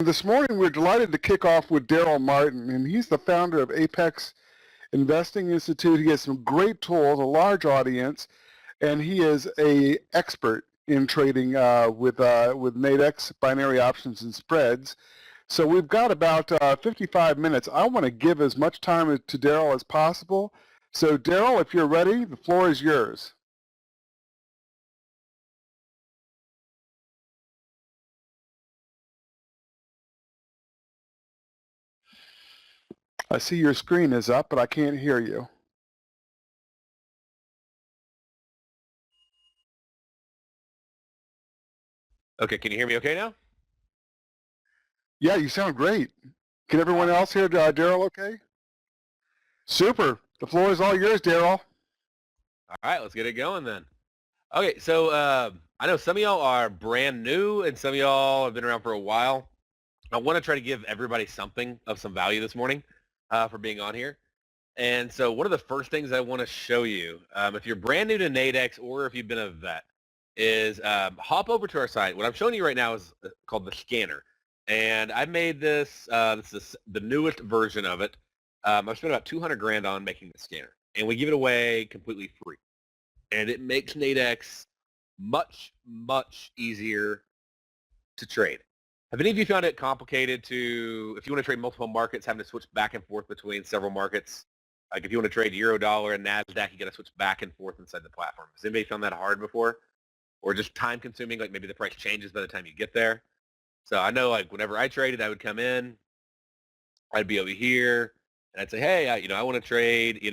this morning we're delighted to kick off with Darrell Martin, and he's the founder of Apex Investing Institute. He has some great tools, a large audience, and he is a expert in trading with Nadex, binary options and spreads. So we've got about 55 minutes. I want to give as much time to Darrell as possible. So Darrell, if you're ready, the floor is yours. I see your screen is up, but I can't hear you. Okay, can you hear me okay now? Yeah, you sound great. Can everyone else hear Darrell okay? Super. The floor is all yours, Darrell. All right, let's get it going then. Okay, so I know some of y'all are brand new and some of y'all have been around for a while. I want to try to give everybody something of some value this morning for being on here. And so one of the first things I want to show you, if you're brand new to Nadex or if you've been a vet, is hop over to our site. What I'm showing you right now is called the scanner. And I made this, this is the newest version of it. I've spent about 200 grand on making the scanner. And we give it away completely free. And it makes Nadex much, much easier to trade. Have any of you found it complicated to, if you want to trade multiple markets, having to switch back and forth between several markets? Like if you want to trade euro, dollar, and NASDAQ, you got to switch back and forth inside the platform. Has anybody found that hard before? Or just time consuming, like maybe the price changes by the time you get there? So I know like whenever I traded, I would come in, I'd be over here, and I'd say, hey, I want to trade,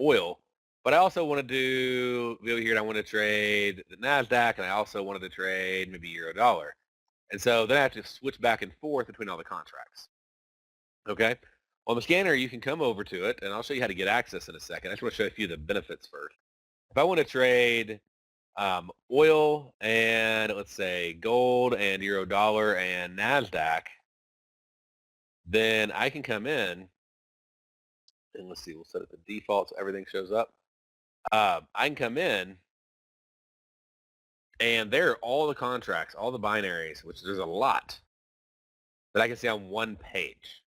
oil, but I also want to be over here and I want to trade the NASDAQ, and I also wanted to trade maybe euro, dollar. And so then I have to switch back and forth between all the contracts. Okay? On the scanner, you can come over to it, and I'll show you how to get access in a second. I just want to show you a few of the benefits first. If I want to trade oil and let's say gold and euro dollar and NASDAQ, then I can come in and let's see, we'll set it to default so everything shows up. I can come in and there are all the contracts, all the binaries, which there's a lot that I can see on one page.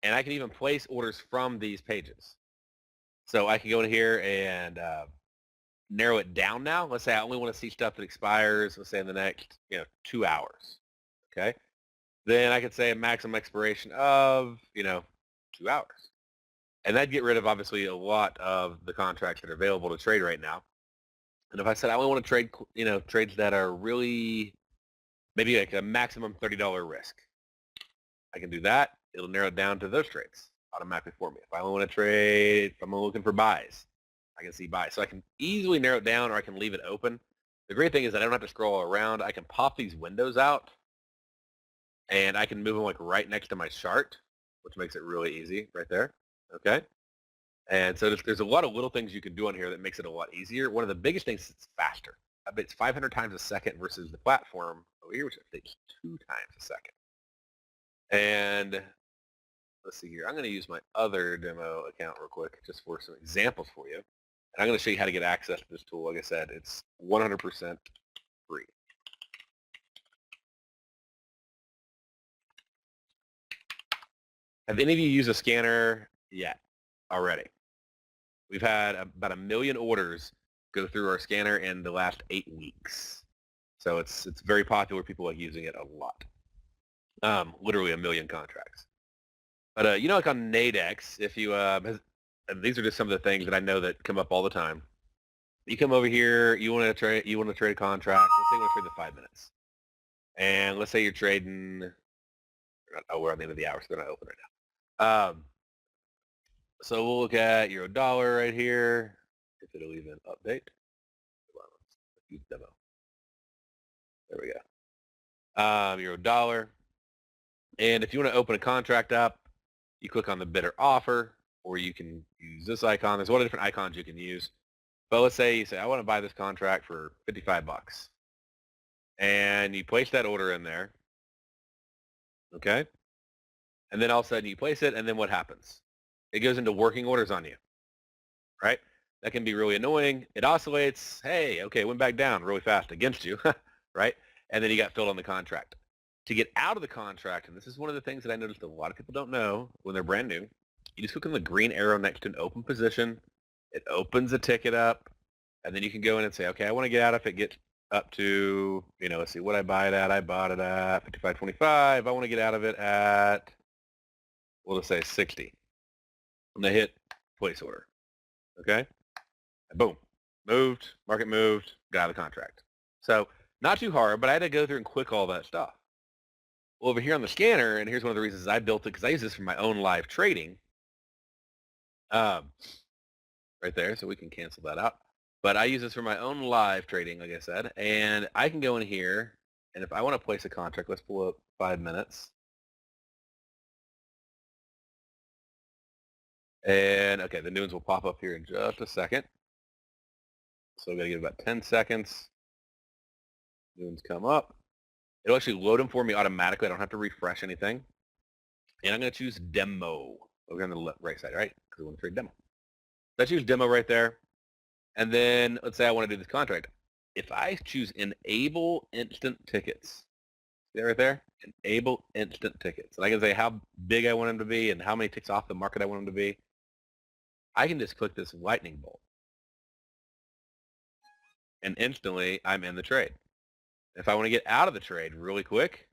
And I can even place orders from these pages. So I can go in here and narrow it down now. Let's say I only want to see stuff that expires, let's say in the next 2 hours. Okay. Then I could say a maximum expiration of 2 hours. And that'd get rid of obviously a lot of the contracts that are available to trade right now. And if I said I only want to trade, trades that are really maybe like a maximum $30 risk, I can do that. It'll narrow it down to those trades automatically for me. If I only want to trade, if I'm looking for buys, I can see buys. So I can easily narrow it down or I can leave it open. The great thing is that I don't have to scroll around. I can pop these windows out and I can move them like right next to my chart, which makes it really easy right there. Okay. And so there's a lot of little things you can do on here that makes it a lot easier. One of the biggest things is it's faster. I bet it's 500 times a second versus the platform over here, which takes 2 times a second. And let's see here. I'm going to use my other demo account real quick just for some examples for you. And I'm going to show you how to get access to this tool. Like I said, it's 100% free. Have any of you used a scanner yet already? We've had about 1 million orders go through our scanner in the last 8 weeks. So it's very popular. People like using it a lot. Literally 1 million contracts. But like on Nadex, if you and these are just some of the things that I know that come up all the time. You come over here, you want to trade a contract. Let's say you want to trade the 5 minutes, and let's say you're trading. Oh, we're on the end of the hour, so they're not open right now. So we'll look at euro dollar right here. If it'll even update. Use demo. There we go. Euro dollar. And if you want to open a contract up, you click on the bid or offer, or you can use this icon. There's a lot of different icons you can use. But let's say you say, I want to buy this contract for 55 bucks. And you place that order in there. Okay? And then all of a sudden you place it, and then what happens? It goes into working orders on you. Right? That can be really annoying. It oscillates. Hey, okay, it went back down really fast against you. Right? And then you got filled on the contract. To get out of the contract, and this is one of the things that I noticed a lot of people don't know when they're brand new, you just click on the green arrow next to an open position. It opens a ticket up, and then you can go in and say, okay, I want to get out if it gets up to, let's see, what I buy it at. I bought it at 55.25. I want to get out of it at, we'll just say 60. And they hit place order. Okay? And boom. Moved, market moved, got out of the contract. So not too hard, but I had to go through and click all that stuff. Well, over here on the scanner, and here's one of the reasons I built it, because I use this for my own live trading. Right there, so we can cancel that out. But I use this for my own live trading, like I said, and I can go in here, and if I want to place a contract, let's pull up 5 minutes. And, okay, the new ones will pop up here in just a second. So we got to give about 10 seconds. New ones come up. It'll actually load them for me automatically. I don't have to refresh anything. And I'm going to choose demo over on the right side, right? Because we want to trade demo. So I choose demo right there. And then let's say I want to do this contract. If I choose enable instant tickets, see that right there? Enable instant tickets. And I can say how big I want them to be and how many ticks off the market I want them to be. I can just click this lightning bolt. And instantly I'm in the trade. If I want to get out of the trade really quick,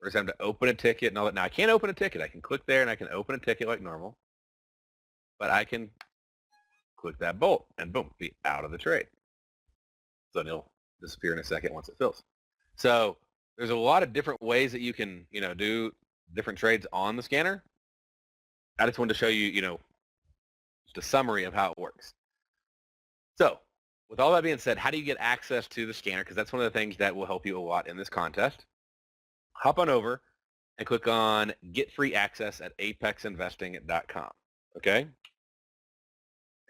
first I have to open a ticket and all that. Now I can't open a ticket. I can click there and I can open a ticket like normal. But I can click that bolt and boom, be out of the trade. So it'll disappear in a second once it fills. So there's a lot of different ways that you can, do different trades on the scanner. I just wanted to show you, just a summary of how it works. So with all that being said, how do you get access to the scanner? Because that's one of the things that will help you a lot in this contest. Hop on over and click on Get Free Access at apexinvesting.com. Okay?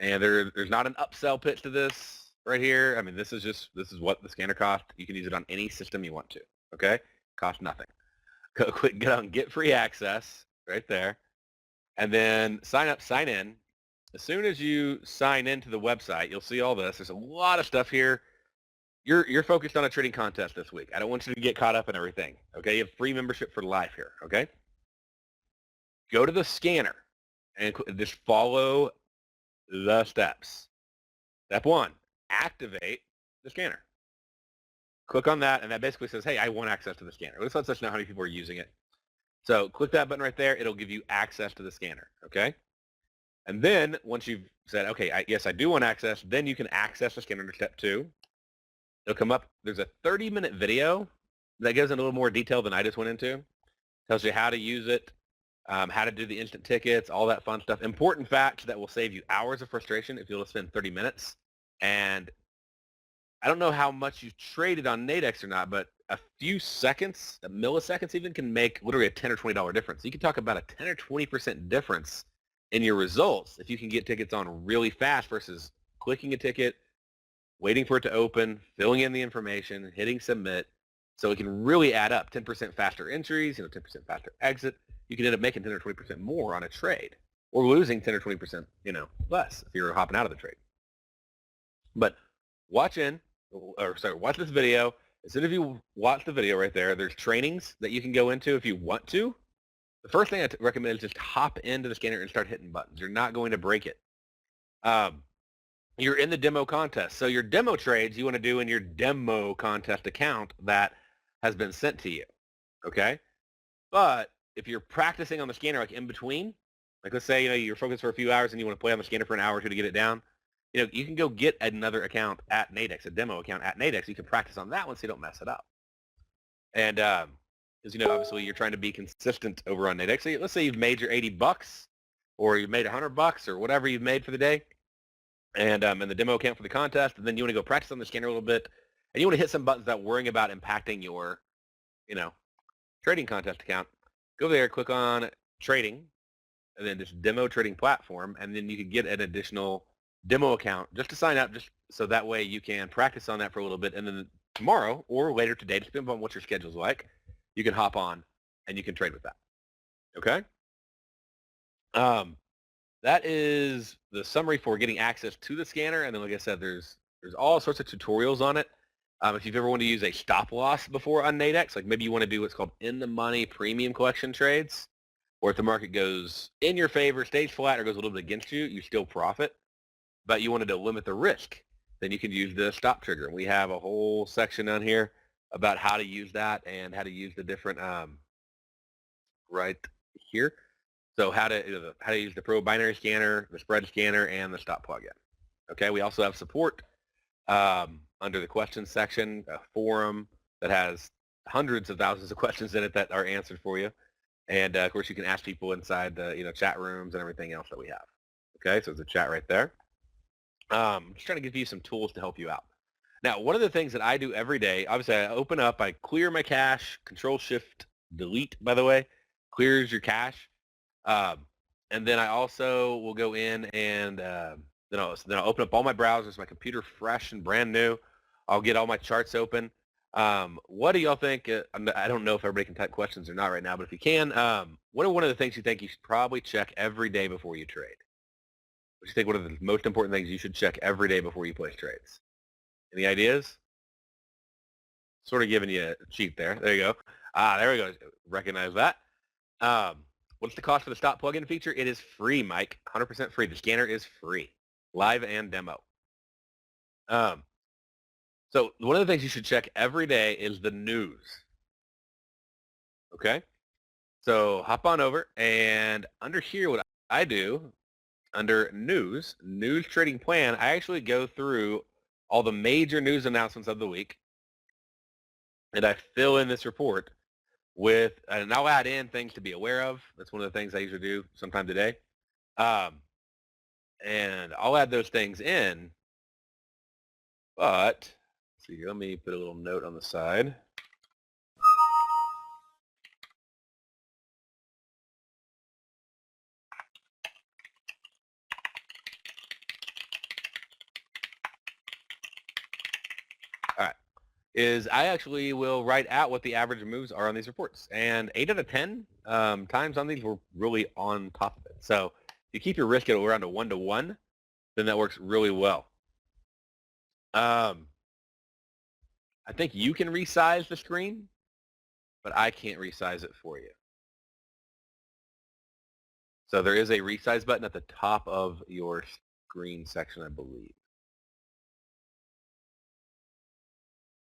And there's not an upsell pitch to this right here. I mean, this is what the scanner costs. You can use it on any system you want to. Okay? Costs nothing. Get on Get Free Access right there. And then sign up, sign in. As soon as you sign into the website, you'll see all this. There's a lot of stuff here. You're focused on a trading contest this week. I don't want you to get caught up in everything. Okay? You have free membership for life here. Okay? Go to the scanner and just follow the steps. Step 1, activate the scanner. Click on that, and that basically says, hey, I want access to the scanner. This lets us know how many people are using it. So click that button right there. It'll give you access to the scanner. Okay? And then once you've said, okay, yes, I do want access, then you can access the scanner under step 2. It'll come up. There's a 30-minute video that goes in a little more detail than I just went into. Tells you how to use it, how to do the instant tickets, all that fun stuff. Important facts that will save you hours of frustration if you'll spend 30 minutes. And I don't know how much you've traded on Nadex or not, but a few seconds, milliseconds even, can make literally a $10 or $20 difference. You can talk about a 10 or 20% difference in your results if you can get tickets on really fast versus clicking a ticket, waiting for it to open, filling in the information, hitting submit. So it can really add up. 10% faster entries, 10% faster exit. You can end up making 10 or 20% more on a trade, or losing 10 or 20%, less if you're hopping out of the trade. But watch this video. As soon as you watch the video right there, there's trainings that you can go into if you want to. The first thing I recommend is just hop into the scanner and start hitting buttons. You're not going to break it. You're in the demo contest. So your demo trades you want to do in your demo contest account that has been sent to you. Okay? But if you're practicing on the scanner like in between, like let's say, you're focused for a few hours and you want to play on the scanner for an hour or two to get it down, you can go get another account at Nadex, a demo account at Nadex. You can practice on that one so you don't mess it up. And because, obviously you're trying to be consistent over on Nadex. So let's say you've made your $80 or you've made $100 or whatever you've made for the day, and in the demo account for the contest, and then you want to go practice on the scanner a little bit, and you want to hit some buttons without worrying about impacting your, trading contest account. Go there, click on trading, and then just demo trading platform, and then you can get an additional demo account just to sign up, just so that way you can practice on that for a little bit, and then tomorrow or later today, depending on what your schedule's like, you can hop on and you can trade with that. Okay? That is the summary for getting access to the scanner, and then like I said, there's all sorts of tutorials on it. If you've ever wanted to use a stop loss before on Nadex, like maybe you want to do what's called in-the-money premium collection trades, or if the market goes in your favor, stays flat, or goes a little bit against you, you still profit, but you wanted to limit the risk, then you can use the stop trigger. And we have a whole section on here about how to use that and how to use the different, right here. So how to use the Pro binary scanner, the spread scanner, and the stop plugin. Okay, we also have support under the questions section, a forum that has hundreds of thousands of questions in it that are answered for you. And of course, you can ask people inside the chat rooms and everything else that we have. Okay, so there's a chat right there. Just trying to give you some tools to help you out. Now, one of the things that I do every day, obviously I open up, I clear my cache, Control-Shift-Delete, by the way, clears your cache. And then I also will go in and then I'll open up all my browsers, my computer fresh and brand new. I'll get all my charts open. What do y'all think? I don't know if everybody can type questions or not right now, but if you can, what are one of the things you think you should probably check every day before you trade? What do you think one of the most important things you should check every day before you place trades? Any ideas? Sort of giving you a cheat there. There you go. There we go. Recognize that. What's the cost for the stop plugin feature? It is free, Mike. 100% free. The scanner is free, live and demo. So one of the things you should check every day is the news. Okay? So hop on over, and under here, what I do, under news trading plan, I actually go through all the major news announcements of the week, and I fill in this report with, and I'll add in things to be aware of. That's one of the things I usually do sometime today. And I'll add those things in, but let's see here, let me put a little note on the side. All right, is I actually will write out what the average moves are on these reports. And 8 out of 10 times on these, we're really on top of it. So if you keep your risk at around a 1-to-1, then that works really well. I think you can resize the screen, but I can't resize it for you. So there is a resize button at the top of your screen section, I believe.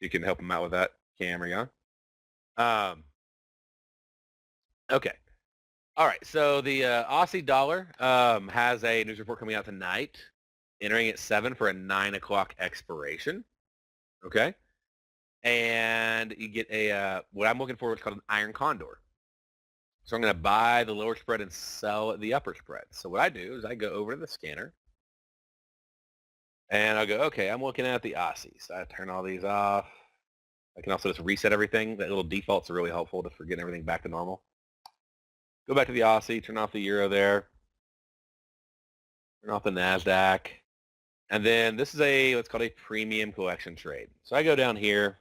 You can help them out with that, Cam or Jan. Okay. All right. So the Aussie dollar has a news report coming out tonight, entering at 7 for a 9 o'clock expiration. Okay. And you get a what I'm looking for is called an iron condor. So I'm going to buy the lower spread and sell the upper spread. So what I do is I go over to the scanner, and I'll go, okay, I'm looking at the Aussies. I turn all these off. I can also just reset everything. That little defaults are really helpful to for getting everything back to normal. Go back to the Aussie, turn off the Euro there, turn off the NASDAQ. And then this is what's called a premium collection trade. So I go down here,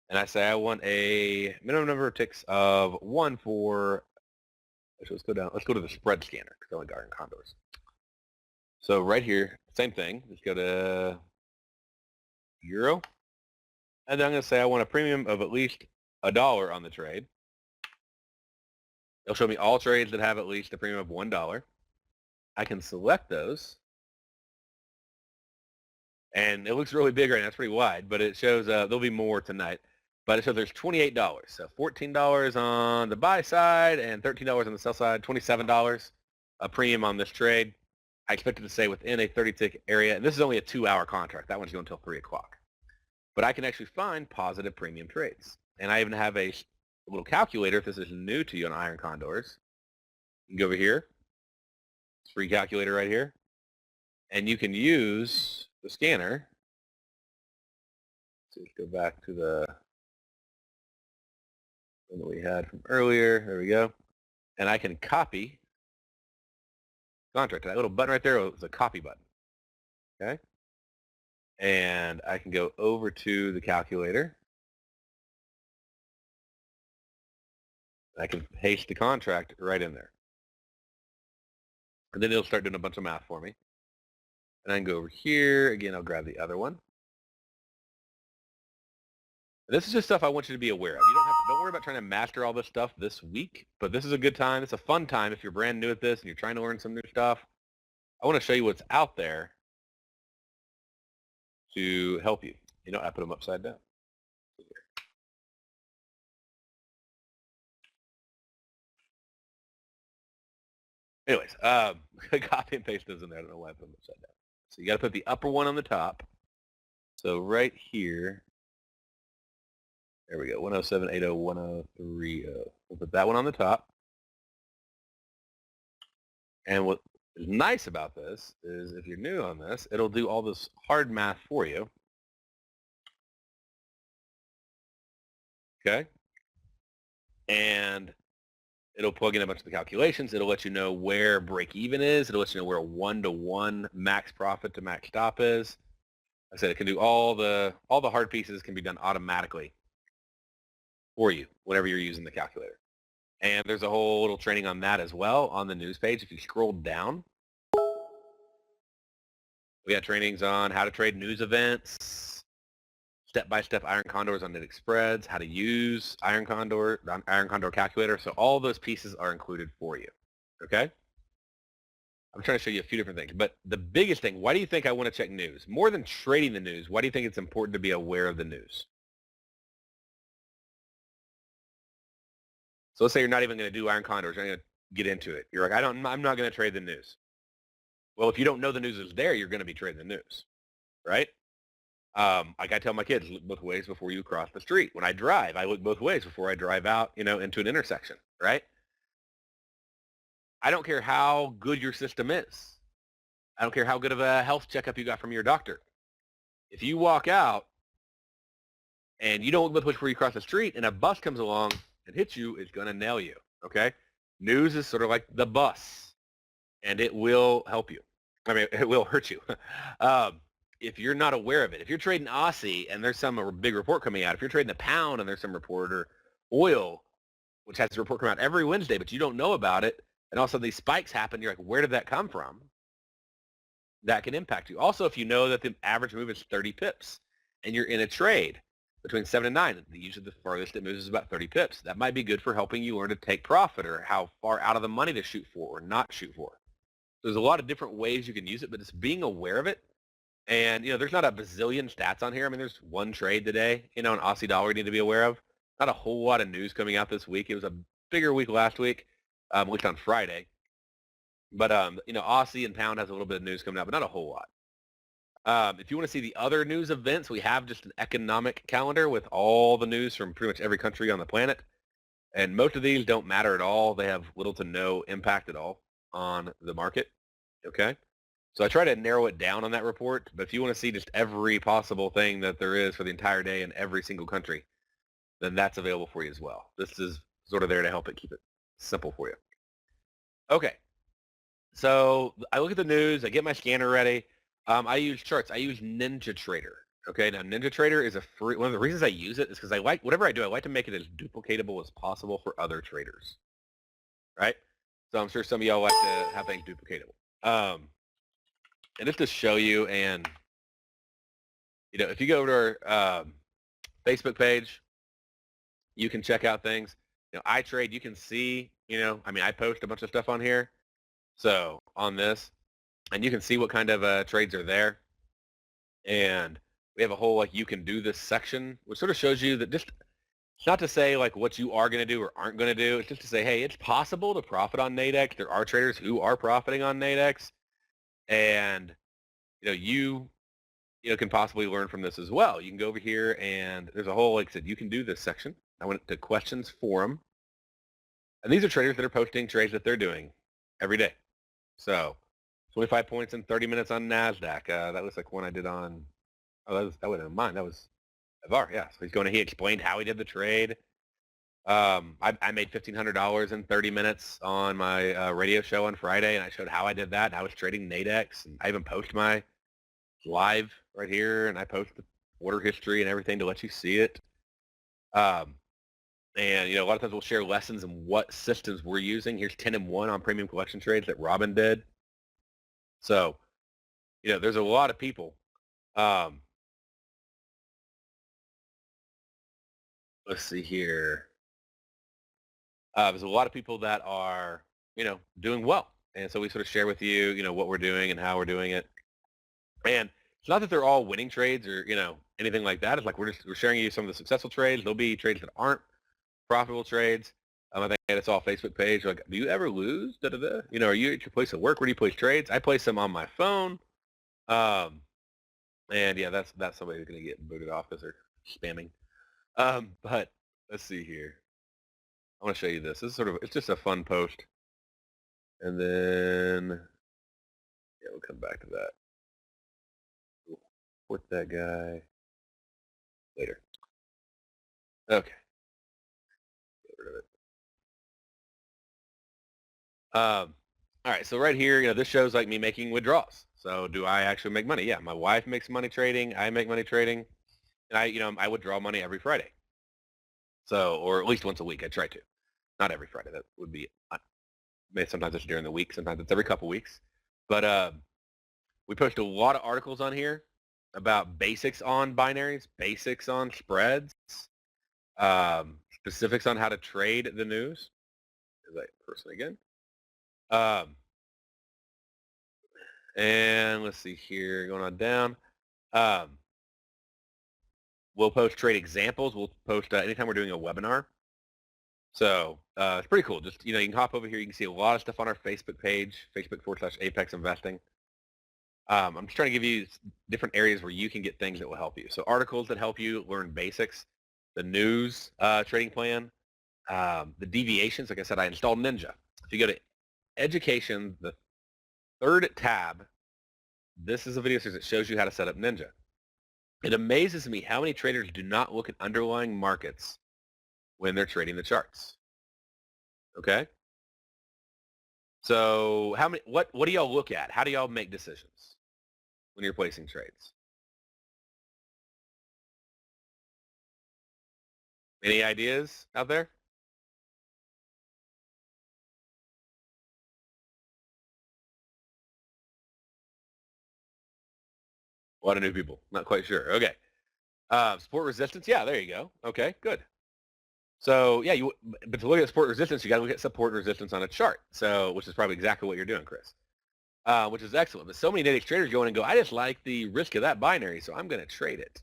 and I say I want a minimum number of ticks of 1 for, actually let's go down, let's go to the spread scanner, because I only got in condors. So right here, same thing, just go to Euro, and then I'm going to say I want a premium of at least $1 on the trade. It'll show me all trades that have at least a premium of $1. I can select those, and it looks really big right now. It's pretty wide, but it shows there'll be more tonight. But it shows there's $28. So $14 on the buy side and $13 on the sell side, $27 a premium on this trade. I expect it to stay within a 30-tick area. And this is only a 2-hour contract. That one's going until 3 o'clock. But I can actually find positive premium trades. And I even have a little calculator if this is new to you on Iron Condors. You can go over here. It's a free calculator right here. And you can use the scanner. So let's go back to the one that we had from earlier. There we go. And I can copy contract. That little button right there is a copy button. Okay. And I can go over to the calculator. I can paste the contract right in there. And then it'll start doing a bunch of math for me. And I can go over here. Again, I'll grab the other one. This is just stuff I want you to be aware of. You don't worry about trying to master all this stuff this week, but this is a good time. It's a fun time if you're brand new at this and you're trying to learn some new stuff. I want to show you what's out there to help you. You know, I put them upside down. Anyways, copy and paste those in there. I don't know why I put them upside down. So you got to put the upper one on the top. So right here, there we go, 107.80.1030. We'll put that one on the top. And what is nice about this is if you're new on this, it'll do all this hard math for you. Okay? And it'll plug in a bunch of the calculations. It'll let you know where break even is. It'll let you know where a 1-to-1 max profit to max stop is. Like I said, it can do all the hard pieces can be done automatically for you whenever you're using the calculator. And there's a whole little training on that as well on the news page. If you scroll down, we got trainings on how to trade news events, step-by-step iron condors on index spreads, how to use iron condor calculator. So all those pieces are included for you. Okay? I'm trying to show you a few different things. But the biggest thing, why do you think I want to check news? More than trading the news, why do you think it's important to be aware of the news? So let's say you're not even going to do iron condors. You're going to get into it. You're like, I'm not going to trade the news. Well, if you don't know the news is there, you're going to be trading the news, right? Like I tell my kids, look both ways before you cross the street. When I drive, I look both ways before I drive out, into an intersection, right? I don't care how good your system is. I don't care how good of a health checkup you got from your doctor. If you walk out and you don't look both ways before you cross the street and a bus comes along and hits you, it's going to nail you, okay? News is sort of like the bus, and it will help you. I mean, it will hurt you. If you're not aware of it. If you're trading Aussie and there's some big report coming out, if you're trading the pound and there's some report, or oil, which has a report come out every Wednesday, but you don't know about it, and all of a sudden these spikes happen, you're like, where did that come from? That can impact you. Also, if you know that the average move is 30 pips and you're in a trade between 7 and 9, usually the farthest it moves is about 30 pips. That might be good for helping you learn to take profit or how far out of the money to shoot for or not shoot for. There's a lot of different ways you can use it, but just being aware of it. And, there's not a bazillion stats on here. I mean, there's one trade today, an Aussie dollar you need to be aware of. Not a whole lot of news coming out this week. It was a bigger week last week, at least on Friday. But, Aussie and pound has a little bit of news coming out, but not a whole lot. If you want to see the other news events, we have just an economic calendar with all the news from pretty much every country on the planet. And most of these don't matter at all. They have little to no impact at all on the market. Okay? So I try to narrow it down on that report. But if you want to see just every possible thing that there is for the entire day in every single country, then that's available for you as well. This is sort of there to help it keep it simple for you. Okay. So I look at the news. I get my scanner ready. I use charts. I use NinjaTrader. Okay. Now NinjaTrader is one of the reasons I use it is because whatever I do, I like to make it as duplicatable as possible for other traders. Right. So I'm sure some of y'all like to have things duplicatable. And just to show you, and if you go over to our Facebook page, you can check out things. I trade. You can see. I post a bunch of stuff on here. So on this, and you can see what kind of trades are there. And we have a whole you can do this section, which sort of shows you that just not to say what you are going to do or aren't going to do. It's just to say, hey, it's possible to profit on Nadex. There are traders who are profiting on Nadex. And you can possibly learn from this as well. You can go over here and there's a whole, like I said, you can do this section. I went to questions forum. And these are traders that are posting trades that they're doing every day. So 25 points in 30 minutes on NASDAQ. That looks like one I did on, that wasn't mine. That was Evar, yeah. So he explained how he did the trade. I made $1,500 in 30 minutes on my radio show on Friday, and I showed how I did that. I was trading Nadex, and I even post my live right here, and I post the order history and everything to let you see it. And a lot of times we'll share lessons in what systems we're using. Here's 10 and 1 on premium collection trades that Robin did. So, there's a lot of people. let's see here. There's a lot of people that are, doing well. And so we sort of share with you, what we're doing and how we're doing it. And it's not that they're all winning trades or, anything like that. It's like we're sharing you some of the successful trades. There'll be trades that aren't profitable trades. I think it's all Facebook page. Like, do you ever lose? Da, da, da. Are you at your place of work? Where do you place trades? I place them on my phone. Um, and yeah, that's somebody who's going to get booted off because they're spamming. But let's see here. I want to show you this. It's just a fun post. And then, yeah, we'll come back to that. We'll put that guy later. Okay. Get rid of it. All right, so right here, this shows like me making withdrawals. So do I actually make money? Yeah, my wife makes money trading. I make money trading. And I withdraw money every Friday. So, or at least once a week. I try to. Not every Friday. That would be, sometimes it's during the week. Sometimes it's every couple weeks. But we post a lot of articles on here about basics on binaries, basics on spreads, specifics on how to trade the news. Is that person again? And let's see here, going on down. We'll post trade examples. We'll post anytime we're doing a webinar. So it's pretty cool. Just, you can hop over here. You can see a lot of stuff on our Facebook page, Facebook.com/Apex Investing. I'm just trying to give you different areas where you can get things that will help you. So articles that help you learn basics, the news trading plan, the deviations. Like I said, I installed Ninja. If you go to education, the third tab, this is a video series that shows you how to set up Ninja. It amazes me how many traders do not look at underlying markets when they're trading the charts. Okay? So what do y'all look at? How do y'all make decisions when you're placing trades? Any ideas out there? A lot of new people. Not quite sure. Okay. Support resistance. Yeah, there you go. Okay, good. So yeah, but to look at support resistance, you got to look at support resistance on a chart. So, which is probably exactly what you're doing, Chris. Which is excellent. But so many index traders go in and go, I just like the risk of that binary, so I'm going to trade it.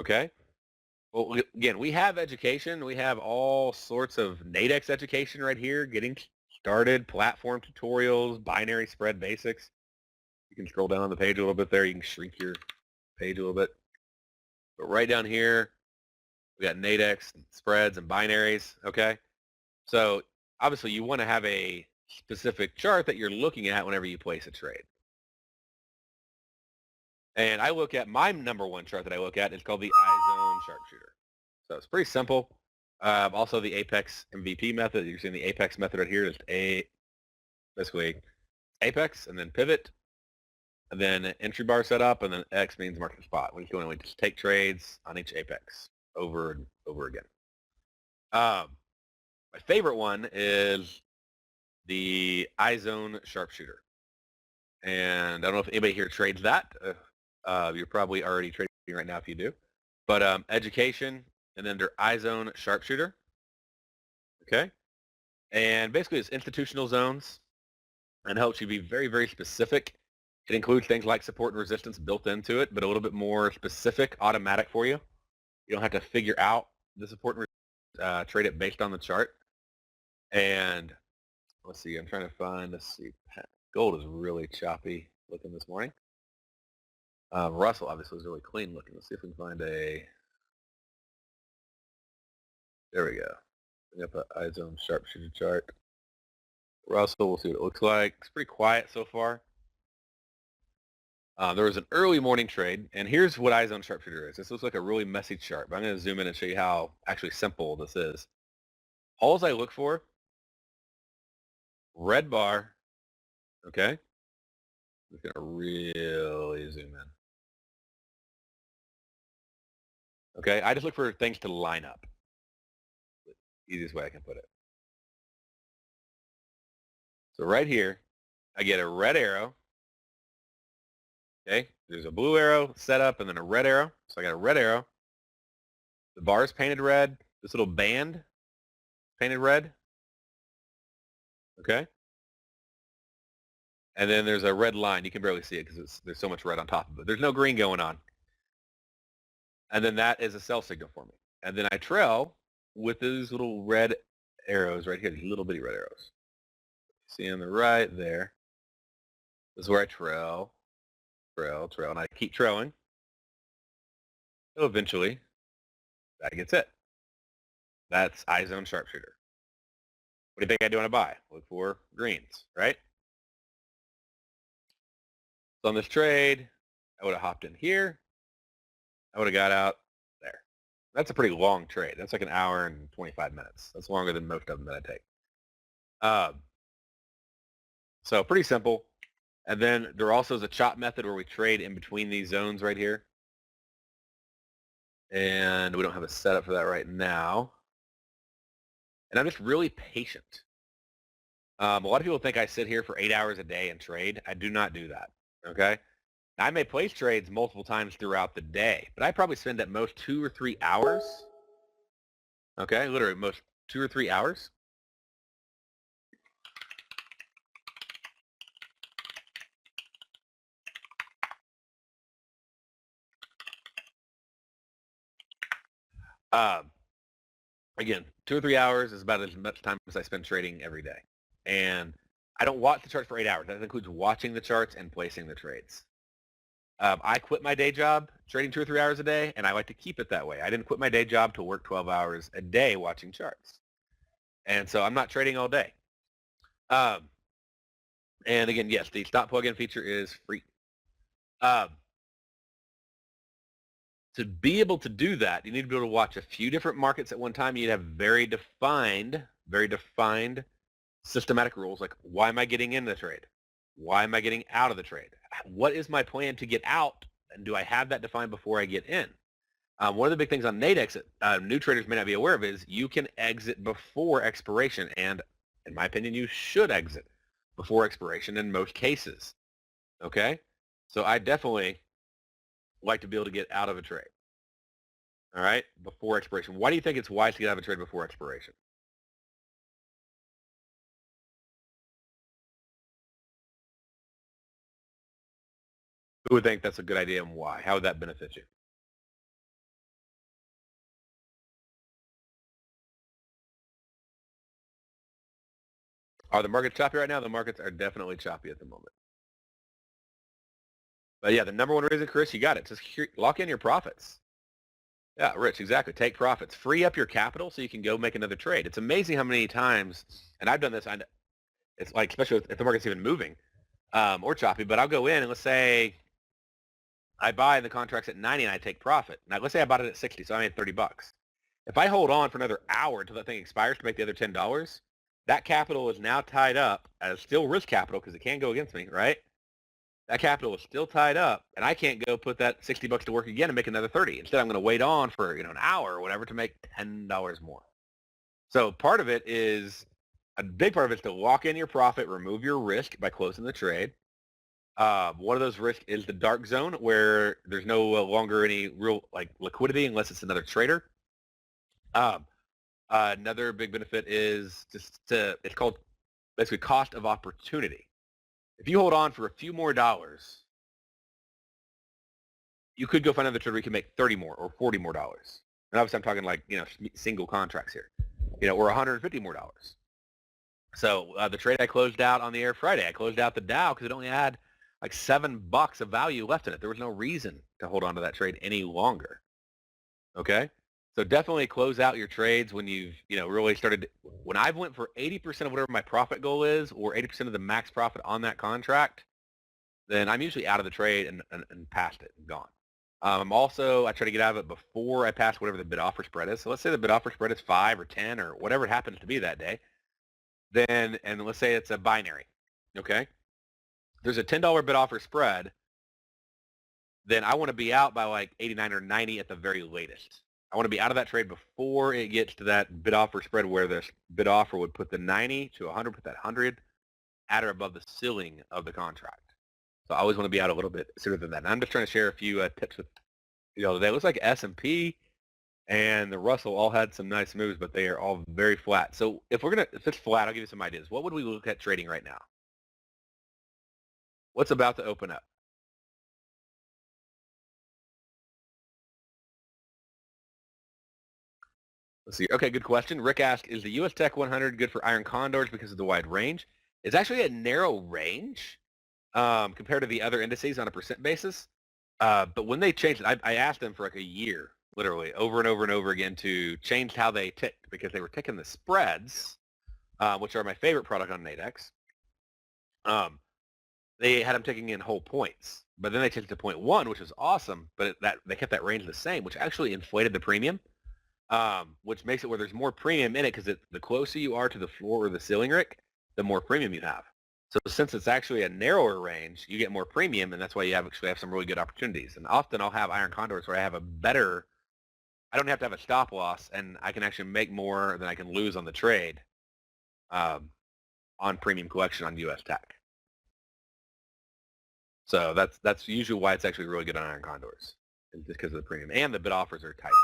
Okay. Well, again, we have education. We have all sorts of Nadex education right here, getting started, platform tutorials, binary spread basics. You can scroll down on the page a little bit there. You can shrink your page a little bit. But right down here, we got Nadex, spreads, and binaries, okay? So obviously you want to have a specific chart that you're looking at whenever you place a trade. And I look at my number one chart that I look at is called the iZone Sharpshooter. So it's pretty simple. Also the Apex MVP method. You're seeing the Apex method right here is basically Apex and then pivot and then entry bar setup and then X means market spot. We just take trades on each Apex over and over again. My favorite one is the iZone Sharpshooter. And I don't know if anybody here trades that. You're probably already trading right now if you do. But education and then their iZone Sharpshooter. Okay. And basically it's institutional zones and helps you be very, very specific. It includes things like support and resistance built into it, but a little bit more specific, automatic for you. You don't have to figure out the support and trade it based on the chart. And let's see, I'm trying to find, gold is really choppy looking this morning. Russell obviously is really clean looking. Let's see if we can find there we go. Bring up an iZone Sharpshooter chart. Russell, we'll see what it looks like. It's pretty quiet so far. There was an early morning trade, and here's what iZone Sharpshooter is. This looks like a really messy chart, but I'm going to zoom in and show you how actually simple this is. All I look for, red bar, okay? I'm just going to really zoom in. Okay, I just look for things to line up. Easiest way I can put it. So right here, I get a red arrow. Okay, there's a blue arrow set up and then a red arrow. So I got a red arrow. The bar is painted red. This little band painted red. Okay. And then there's a red line. You can barely see it because there's so much red on top of it. There's no green going on. And then that is a sell signal for me. And then I trail with these little red arrows right here, these little bitty red arrows. See on the right there. This is where I trail, and I keep trailing. So eventually, that gets it. That's iZone sharpshooter. What do you think I do when I buy? Look for greens, right? So on this trade, I would have hopped in here. I would have got out there. That's a pretty long trade. That's like an hour and 25 minutes. That's longer than most of them that I take. So pretty simple. And then there also is a chop method where we trade in between these zones right here. And we don't have a setup for that right now. And I'm just really patient. A lot of people think I sit here for 8 hours a day and trade. I do not do that, okay? Now, I may place trades multiple times throughout the day, but I probably spend at most 2 or 3 hours, okay? Literally most 2 or 3 hours. Again, 2 or 3 hours is about as much time as I spend trading every day. And I don't watch the charts for 8 hours. That includes watching the charts and placing the trades. I quit my day job trading 2 or 3 hours a day, and I like to keep it that way. I didn't quit my day job to work 12 hours a day watching charts. And so I'm not trading all day. And again, yes, the stop plugin feature is free. To be able to do that, you need to be able to watch a few different markets at one time. You need to have very defined systematic rules, like why am I getting in the trade? Why am I getting out of the trade? What is my plan to get out? And do I have that defined before I get in? One of the big things on Nadex that new traders may not be aware of is you can exit before expiration. And in my opinion, you should exit before expiration in most cases. Okay? So I definitely like to be able to get out of a trade. All right? Before expiration. Why do you think it's wise to get out of a trade before expiration? Who would think that's a good idea and why? How would that benefit you? Are the markets choppy right now? The markets are definitely choppy at the moment. But yeah, the number one reason, Chris, you got it. Just lock in your profits. Yeah, Rich, exactly. Take profits. Free up your capital so you can go make another trade. It's amazing how many times, and I've done this, it's like, especially if the market's even moving or choppy, but I'll go in and let's say I buy the contracts at 90 and I take profit. Now, let's say I bought it at 60, so I made 30 bucks. If I hold on for another hour until that thing expires to make the other $10, that capital is now tied up as still risk capital because it can go against me, right? That capital is still tied up, and I can't go put that 60 bucks to work again and make another 30. Instead, I'm going to wait on for an hour or whatever to make $10 more. So part of it is, a big part of it is to lock in your profit, remove your risk by closing the trade. One of those risks is the dark zone where there's no longer any real liquidity unless it's another trader. Another big benefit is it's called basically cost of opportunity. If you hold on for a few more dollars, you could go find another trader where you can make 30 more or 40 more dollars. And obviously I'm talking single contracts here, or 150 more dollars. So the trade I closed out on the air Friday, I closed out the Dow because it only had like $7 of value left in it. There was no reason to hold on to that trade any longer. Okay? So definitely close out your trades when you've, really started. When I've went for 80% of whatever my profit goal is or 80% of the max profit on that contract, then I'm usually out of the trade and past it and gone. I try to get out of it before I pass whatever the bid offer spread is. So let's say the bid offer spread is 5 or 10 or whatever it happens to be that day. And let's say it's a binary, okay? There's a $10 bid offer spread, then I want to be out by like 89 or 90 at the very latest. I want to be out of that trade before it gets to that bid offer spread where the bid offer would put the 90 to 100, put that 100 at or above the ceiling of the contract. So I always want to be out a little bit sooner than that. And I'm just trying to share a few tips with today. It looks like S&P and the Russell all had some nice moves, but they are all very flat. So if it's flat, I'll give you some ideas. What would we look at trading right now? What's about to open up? Let's see. Okay, good question. Rick asked, is the US Tech 100 good for iron condors because of the wide range? It's actually a narrow range compared to the other indices on a percent basis. But when they changed it, I asked them for like a year, literally, over and over and over again to change how they ticked because they were ticking the spreads, which are my favorite product on Nadex. They had them ticking in whole points, but then they changed it to 0.1, which is awesome, but they kept that range the same, which actually inflated the premium. Which makes it where there's more premium in it because the closer you are to the floor or the ceiling, Rick, the more premium you have. So since it's actually a narrower range, you get more premium, and that's why you actually have some really good opportunities. And often I'll have iron condors where I don't have to have a stop loss, and I can actually make more than I can lose on the trade on premium collection on US Tech. So that's usually why it's actually really good on iron condors, just because of the premium. And the bid offers are tighter.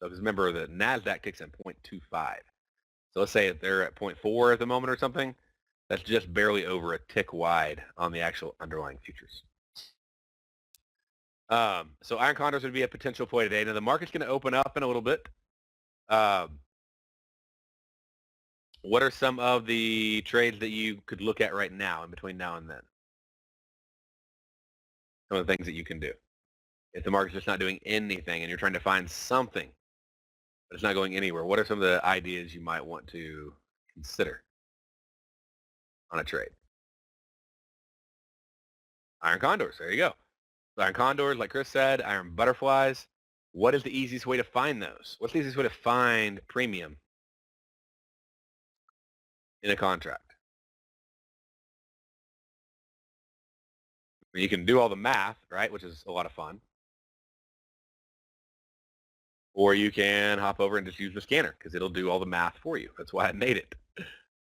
So because remember, the NASDAQ kicks in 0.25. So let's say if they're at 0.4 at the moment or something, that's just barely over a tick wide on the actual underlying futures. So iron condors would be a potential play today. Now the market's going to open up in a little bit. What are some of the trades that you could look at right now in between now and then? Some of the things that you can do. If the market's just not doing anything and you're trying to find something, but it's not going anywhere, what are some of the ideas you might want to consider on a trade? Iron condors, there you go. Iron condors, like Chris said, iron butterflies. What is the easiest way to find those? What's the easiest way to find premium in a contract? You can do all the math, right, which is a lot of fun. Or you can hop over and just use the scanner because it'll do all the math for you. That's why I made it,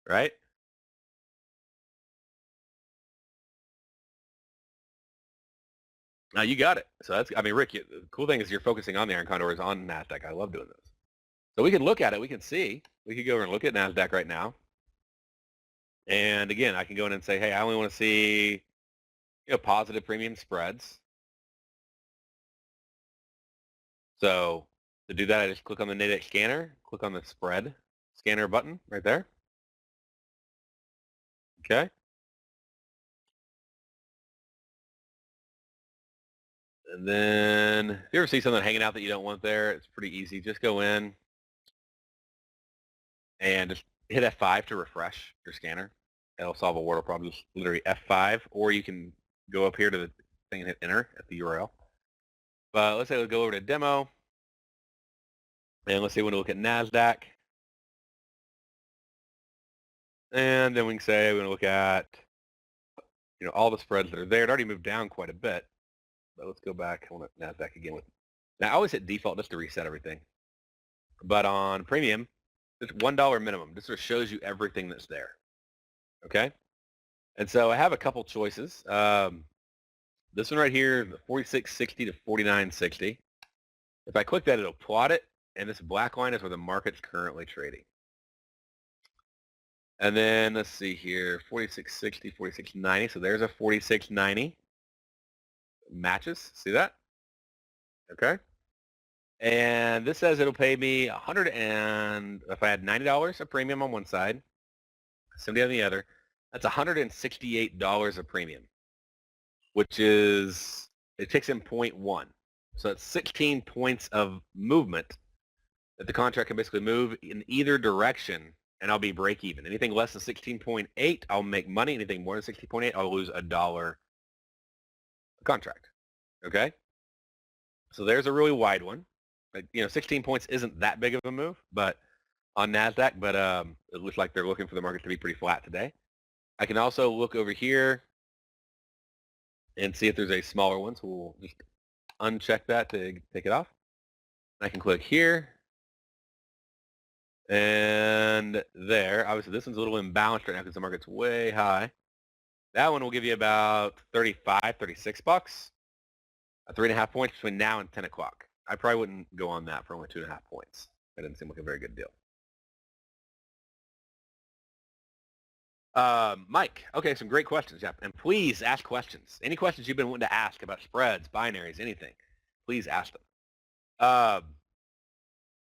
right? Now you got it. So Rick, the cool thing is you're focusing on the iron condors on NASDAQ. I love doing this. So we can look at it. We can see. We could go over and look at NASDAQ right now. And again, I can go in and say, hey, I only want to see positive premium spreads. So to do that, I just click on the Nadex scanner, click on the spread scanner button right there. Okay. And then if you ever see something hanging out that you don't want there, it's pretty easy. Just go in and just hit F5 to refresh your scanner. It'll solve a wordle problem. Just literally F5, or you can go up here to the thing and hit enter at the URL. But let's say we'll go over to demo. And let's say we want to look at NASDAQ. And then we can say we want to look at all the spreads that are there. It already moved down quite a bit. But let's go back. I want NASDAQ again. Now, I always hit default just to reset everything. But on premium, it's $1 minimum. This sort of shows you everything that's there. Okay? And so I have a couple choices. This one right here, the 46.60 to 49.60. If I click that, it'll plot it. And this black line is where the market's currently trading. And then let's see here, 46.60, 46.90. So there's a 46.90. Matches. See that? Okay. And this says it'll pay me if I had $90 of premium on one side, 70 on the other, that's $168 of premium, which is, it takes in 0.1. So it's 16 points of movement that the contract can basically move in either direction, and I'll be break even. Anything less than 16.8, I'll make money. Anything more than 16.8, I'll lose $1 a contract. Okay? So there's a really wide one. 16 points isn't that big of a move, but on NASDAQ, but it looks like they're looking for the market to be pretty flat today. I can also look over here and see if there's a smaller one, so we'll just uncheck that to take it off. I can click here, and there. Obviously, this one's a little imbalanced right now because the market's way high. That one will give you about 35, 36 bucks, 3.5 points between now and 10 o'clock. I probably wouldn't go on that for only 2.5 points. That didn't seem like a very good deal. Mike, okay, some great questions, yeah. And please ask questions. Any questions you've been wanting to ask about spreads, binaries, anything, please ask them.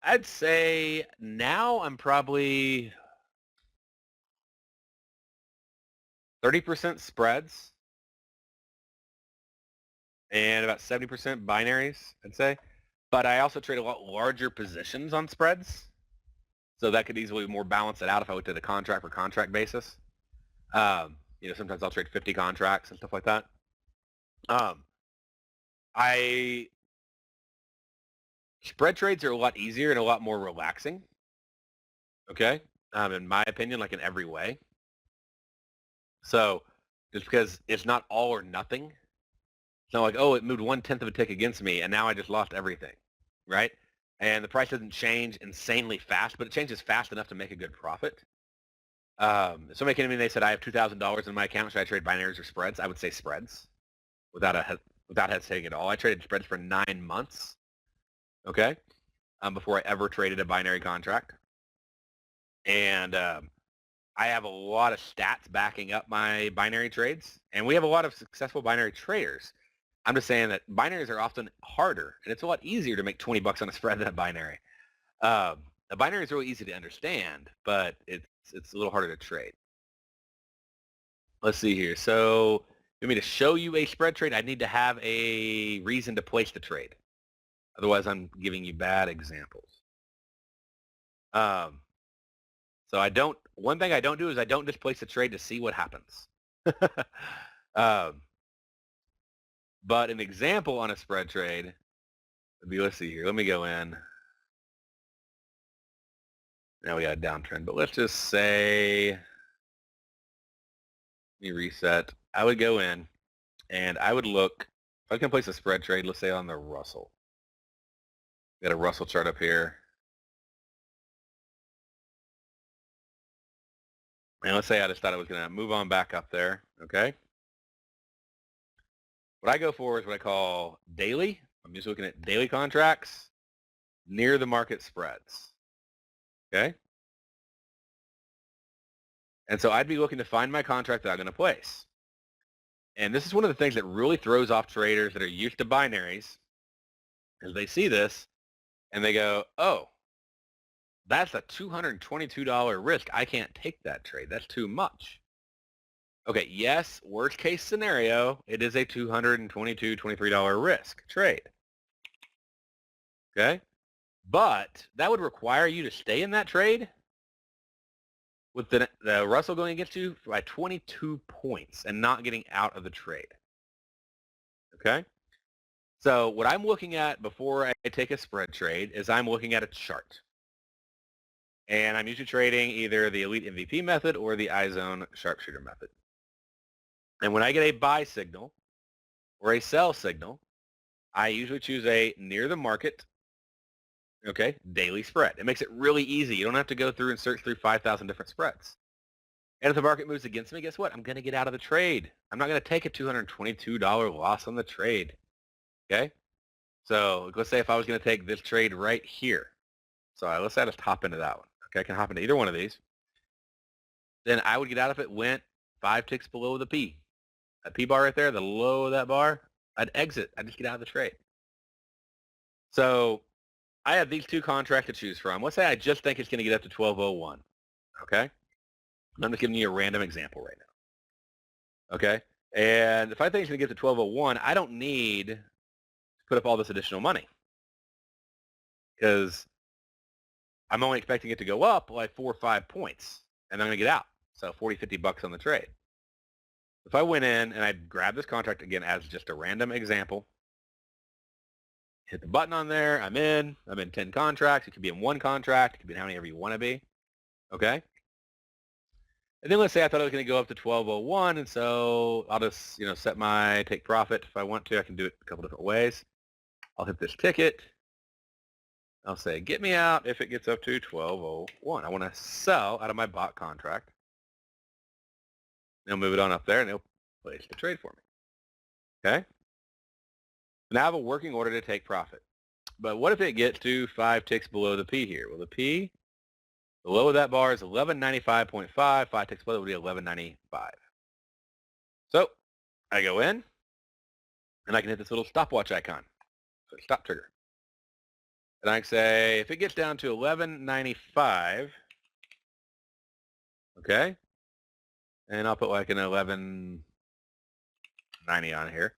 I'd say now I'm probably 30% spreads and about 70% binaries, I'd say. But I also trade a lot larger positions on spreads. So that could easily more balance it out if I looked at a contract for contract basis. Sometimes I'll trade 50 contracts and stuff like that. Spread trades are a lot easier and a lot more relaxing. Okay. In my opinion, like in every way. So just because it's not all or nothing, it's not like, oh, it moved 1/10 of a tick against me and now I just lost everything. Right. And the price doesn't change insanely fast, but it changes fast enough to make a good profit. Somebody came to me and they said, I have $2,000 in my account. Should I trade binaries or spreads? I would say spreads without hesitating at all. I traded spreads for 9 months. Okay. Before I ever traded a binary contract. And I have a lot of stats backing up my binary trades. And we have a lot of successful binary traders. I'm just saying that binaries are often harder. And it's a lot easier to make 20 bucks on a spread than a binary. A binary is really easy to understand, but it's a little harder to trade. Let's see here. So for me to show you a spread trade, I need to have a reason to place the trade. Otherwise, I'm giving you bad examples. One thing I don't do is I don't just place the trade to see what happens. But an example on a spread trade would be, let's see here. Let me go in. Now we got a downtrend, but let's just say, let me reset. I would go in and I would look, if I can place a spread trade, let's say on the Russell. Got a Russell chart up here. And let's say I just thought I was going to move on back up there, okay? What I go for is what I call daily. I'm just looking at daily contracts near the market spreads, okay? And so I'd be looking to find my contract that I'm going to place. And this is one of the things that really throws off traders that are used to binaries, is they see this and they go, oh, that's a $222 risk. I can't take that trade. That's too much. Okay, yes, worst case scenario, it is a $222, $23 risk trade. Okay? But that would require you to stay in that trade with the Russell going against you by 22 points and not getting out of the trade. Okay? So what I'm looking at before I take a spread trade is I'm looking at a chart. And I'm usually trading either the Elite MVP method or the iZone Sharpshooter method. And when I get a buy signal or a sell signal, I usually choose a near the market, okay, daily spread. It makes it really easy. You don't have to go through and search through 5,000 different spreads. And if the market moves against me, guess what? I'm going to get out of the trade. I'm not going to take a $222 loss on the trade, okay? So let's say if I was going to take this trade right here. So let's say I just hop into that one. Okay, I can hop into either one of these. Then I would get out if it went 5 ticks below the P. That P bar right there, the low of that bar, I'd exit. I'd just get out of the trade. So I have these two contracts to choose from. Let's say I just think it's going to get up to 1201. Okay? I'm just giving you a random example right now. Okay? And if I think it's going to get to 1201, I don't need to put up all this additional money because I'm only expecting it to go up like 4 or 5 points, and I'm going to get out. So 40, 50 bucks on the trade. If I went in and I grabbed this contract again as just a random example, hit the button on there, I'm in 10 contracts. It could be in one contract. It could be in how many you want to be. Okay? And then let's say I thought it was going to go up to 1201, and so I'll just, set my take profit if I want to. I can do it a couple different ways. I'll hit this ticket. I'll say, get me out if it gets up to 1201. I want to sell out of my bot contract. They'll move it on up there, and they'll place the trade for me. Okay? Now I have a working order to take profit. but what if it gets to 5 ticks below the P here? Well, the P below that bar is 1195.5. 5 ticks below would be 1195. So I go in, and I can hit this little stopwatch icon, so stop trigger. And I can say, if it gets down to 1195, okay, and I'll put like an 1190 on here,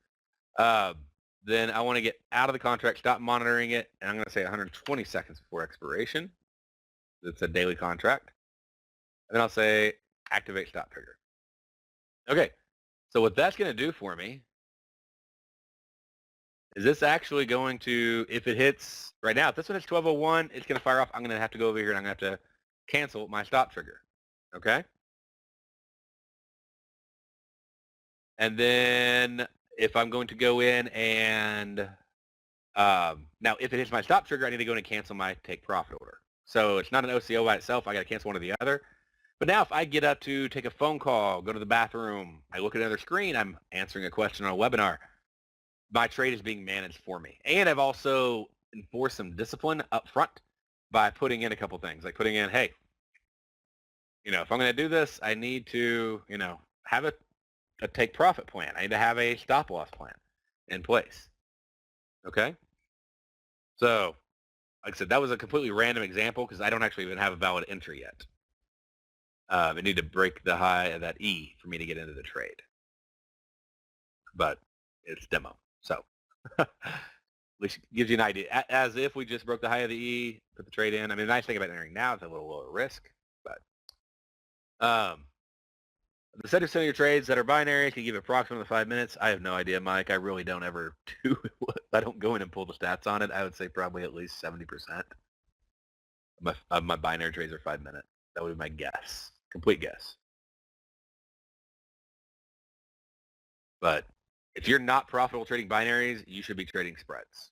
then I want to get out of the contract, stop monitoring it, and I'm going to say 120 seconds before expiration. It's a daily contract. And then I'll say activate stop trigger. Okay, so what that's going to do for me is this actually going to, if it hits, right now, if this one hits 1201, it's going to fire off. I'm going to have to go over here and I'm going to have to cancel my stop trigger. Okay? And then if I'm going to go in and, now if it hits my stop trigger, I need to go in and cancel my take profit order. So it's not an OCO by itself. I got to cancel one or the other. But now if I get up to take a phone call, go to the bathroom, I look at another screen, I'm answering a question on a webinar, my trade is being managed for me. And I've also enforced some discipline up front by putting in a couple things, like putting in, hey, if I'm going to do this, I need to, have a take profit plan. I need to have a stop loss plan in place. Okay? So, like I said, that was a completely random example because I don't actually even have a valid entry yet. I need to break the high of that E for me to get into the trade. But it's demo. So at least gives you an idea. As if we just broke the high of the E, put the trade in. I mean, the nice thing about entering now is a little lower risk. But the 70% of your trades that are binary can give approximately 5 minutes. I have no idea, Mike. I really don't ever do I don't go in and pull the stats on it. I would say probably at least 70% of my binary trades are 5 minutes. That would be my guess. Complete guess. But if you're not profitable trading binaries, you should be trading spreads.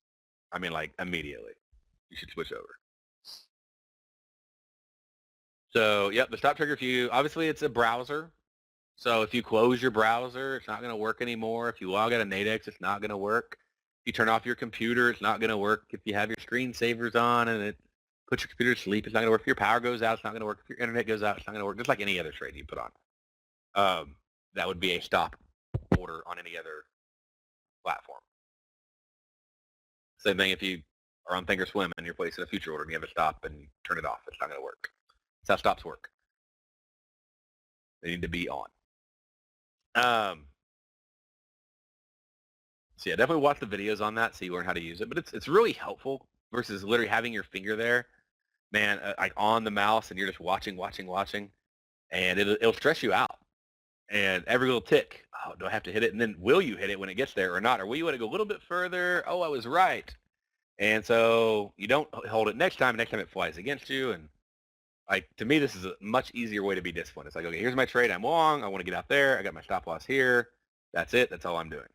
I mean, like, immediately. You should switch over. So, yep, the stop trigger for you, obviously it's a browser. So if you close your browser, it's not going to work anymore. If you log out of Nadex, it's not going to work. If you turn off your computer, it's not going to work. If you have your screensavers on and it puts your computer to sleep, it's not going to work. If your power goes out, it's not going to work. If your internet goes out, it's not going to work. Just like any other trade you put on. That would be a stop order on any other platform. Same thing if you are on Thinkorswim and you're placing a future order and you have a stop and you turn it off. It's not going to work. That's how stops work. They need to be on. So yeah, definitely watch the videos on that so you learn how to use it. But it's really helpful versus literally having your finger there, man, like on the mouse and you're just watching, and it'll stress you out. And every little tick, oh, do I have to hit it? And then will you hit it when it gets there or not? Or will you want to go a little bit further? Oh, I was right. And so you don't hold it next time it flies against you. And like, to me, this is a much easier way to be disciplined. It's like, okay, here's my trade. I'm long. I want to get out there. I got my stop loss here. That's it. That's all I'm doing.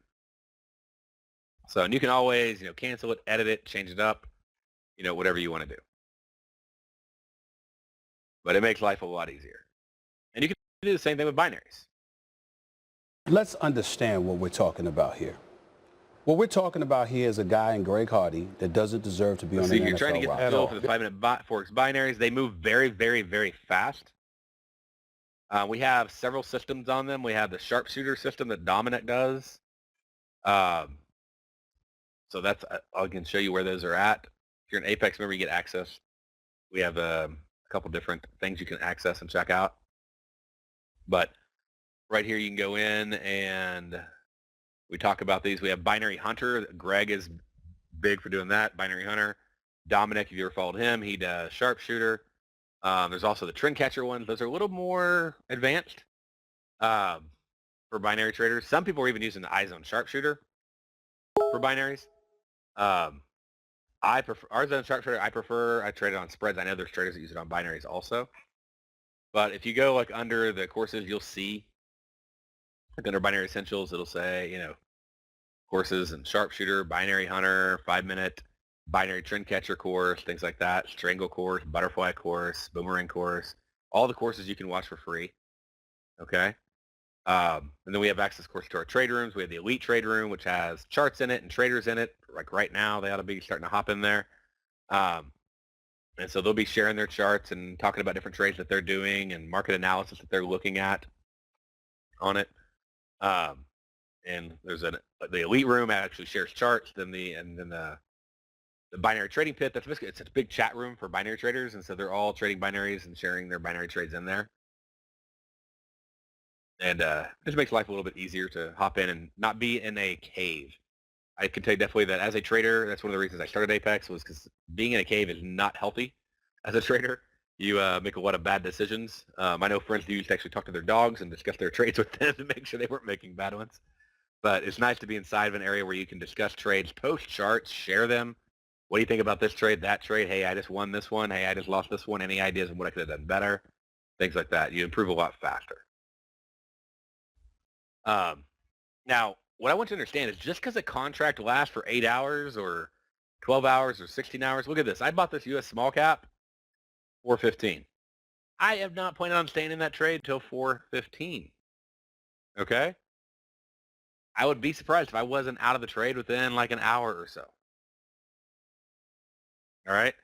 So, and you can always, cancel it, edit it, change it up, whatever you want to do. But it makes life a lot easier. And you can do the same thing with binaries. Let's understand what we're talking about here. What we're talking about here is a guy in Greg Hardy that doesn't deserve to be on the NFL you're trying to get the feel for the 5-minute Forex binaries. They move very, very, very fast. We have several systems on them. We have the sharpshooter system that Dominic does. So that's, I can show you where those are at. If you're an Apex member, you get access. We have a couple different things you can access and check out. But right here, you can go in and we talk about these. We have Binary Hunter. Greg is big for doing that. Binary Hunter. Dominic, if you ever followed him, he does Sharpshooter. There's also the Trend Catcher ones. Those are a little more advanced for binary traders. Some people are even using the iZone Sharpshooter for binaries. I prefer iZone Sharpshooter. I trade it on spreads. I know there's traders that use it on binaries also. But if you go like under the courses, you'll see like under Binary Essentials, it'll say, courses and Sharpshooter, Binary Hunter, 5-minute, Binary Trend Catcher course, things like that, Strangle course, Butterfly course, Boomerang course, all the courses you can watch for free. Okay. And then we have access, of course, to our trade rooms. We have the elite trade room, which has charts in it and traders in it. Like right now, they ought to be starting to hop in there. And so they'll be sharing their charts and talking about different trades that they're doing and market analysis that they're looking at on it. And there's the elite room actually shares charts. Then the binary trading pit, that's basically, it's a big chat room for binary traders, and so they're all trading binaries and sharing their binary trades in there. And it just makes life a little bit easier to hop in and not be in a cave. I can tell you definitely that as a trader, that's one of the reasons I started Apex, was because being in a cave is not healthy as a trader. You make a lot of bad decisions. I know friends who used to actually talk to their dogs and discuss their trades with them to make sure they weren't making bad ones. But it's nice to be inside of an area where you can discuss trades, post charts, share them. What do you think about this trade, that trade? Hey, I just won this one. Hey, I just lost this one. Any ideas on what I could have done better? Things like that. You improve a lot faster. Now, what I want you to understand is just because a contract lasts for 8 hours or 12 hours or 16 hours, look at this. I bought this U.S. small cap, 415. I have not planned on staying in that trade until 415. Okay? I would be surprised if I wasn't out of the trade within like an hour or so. All right?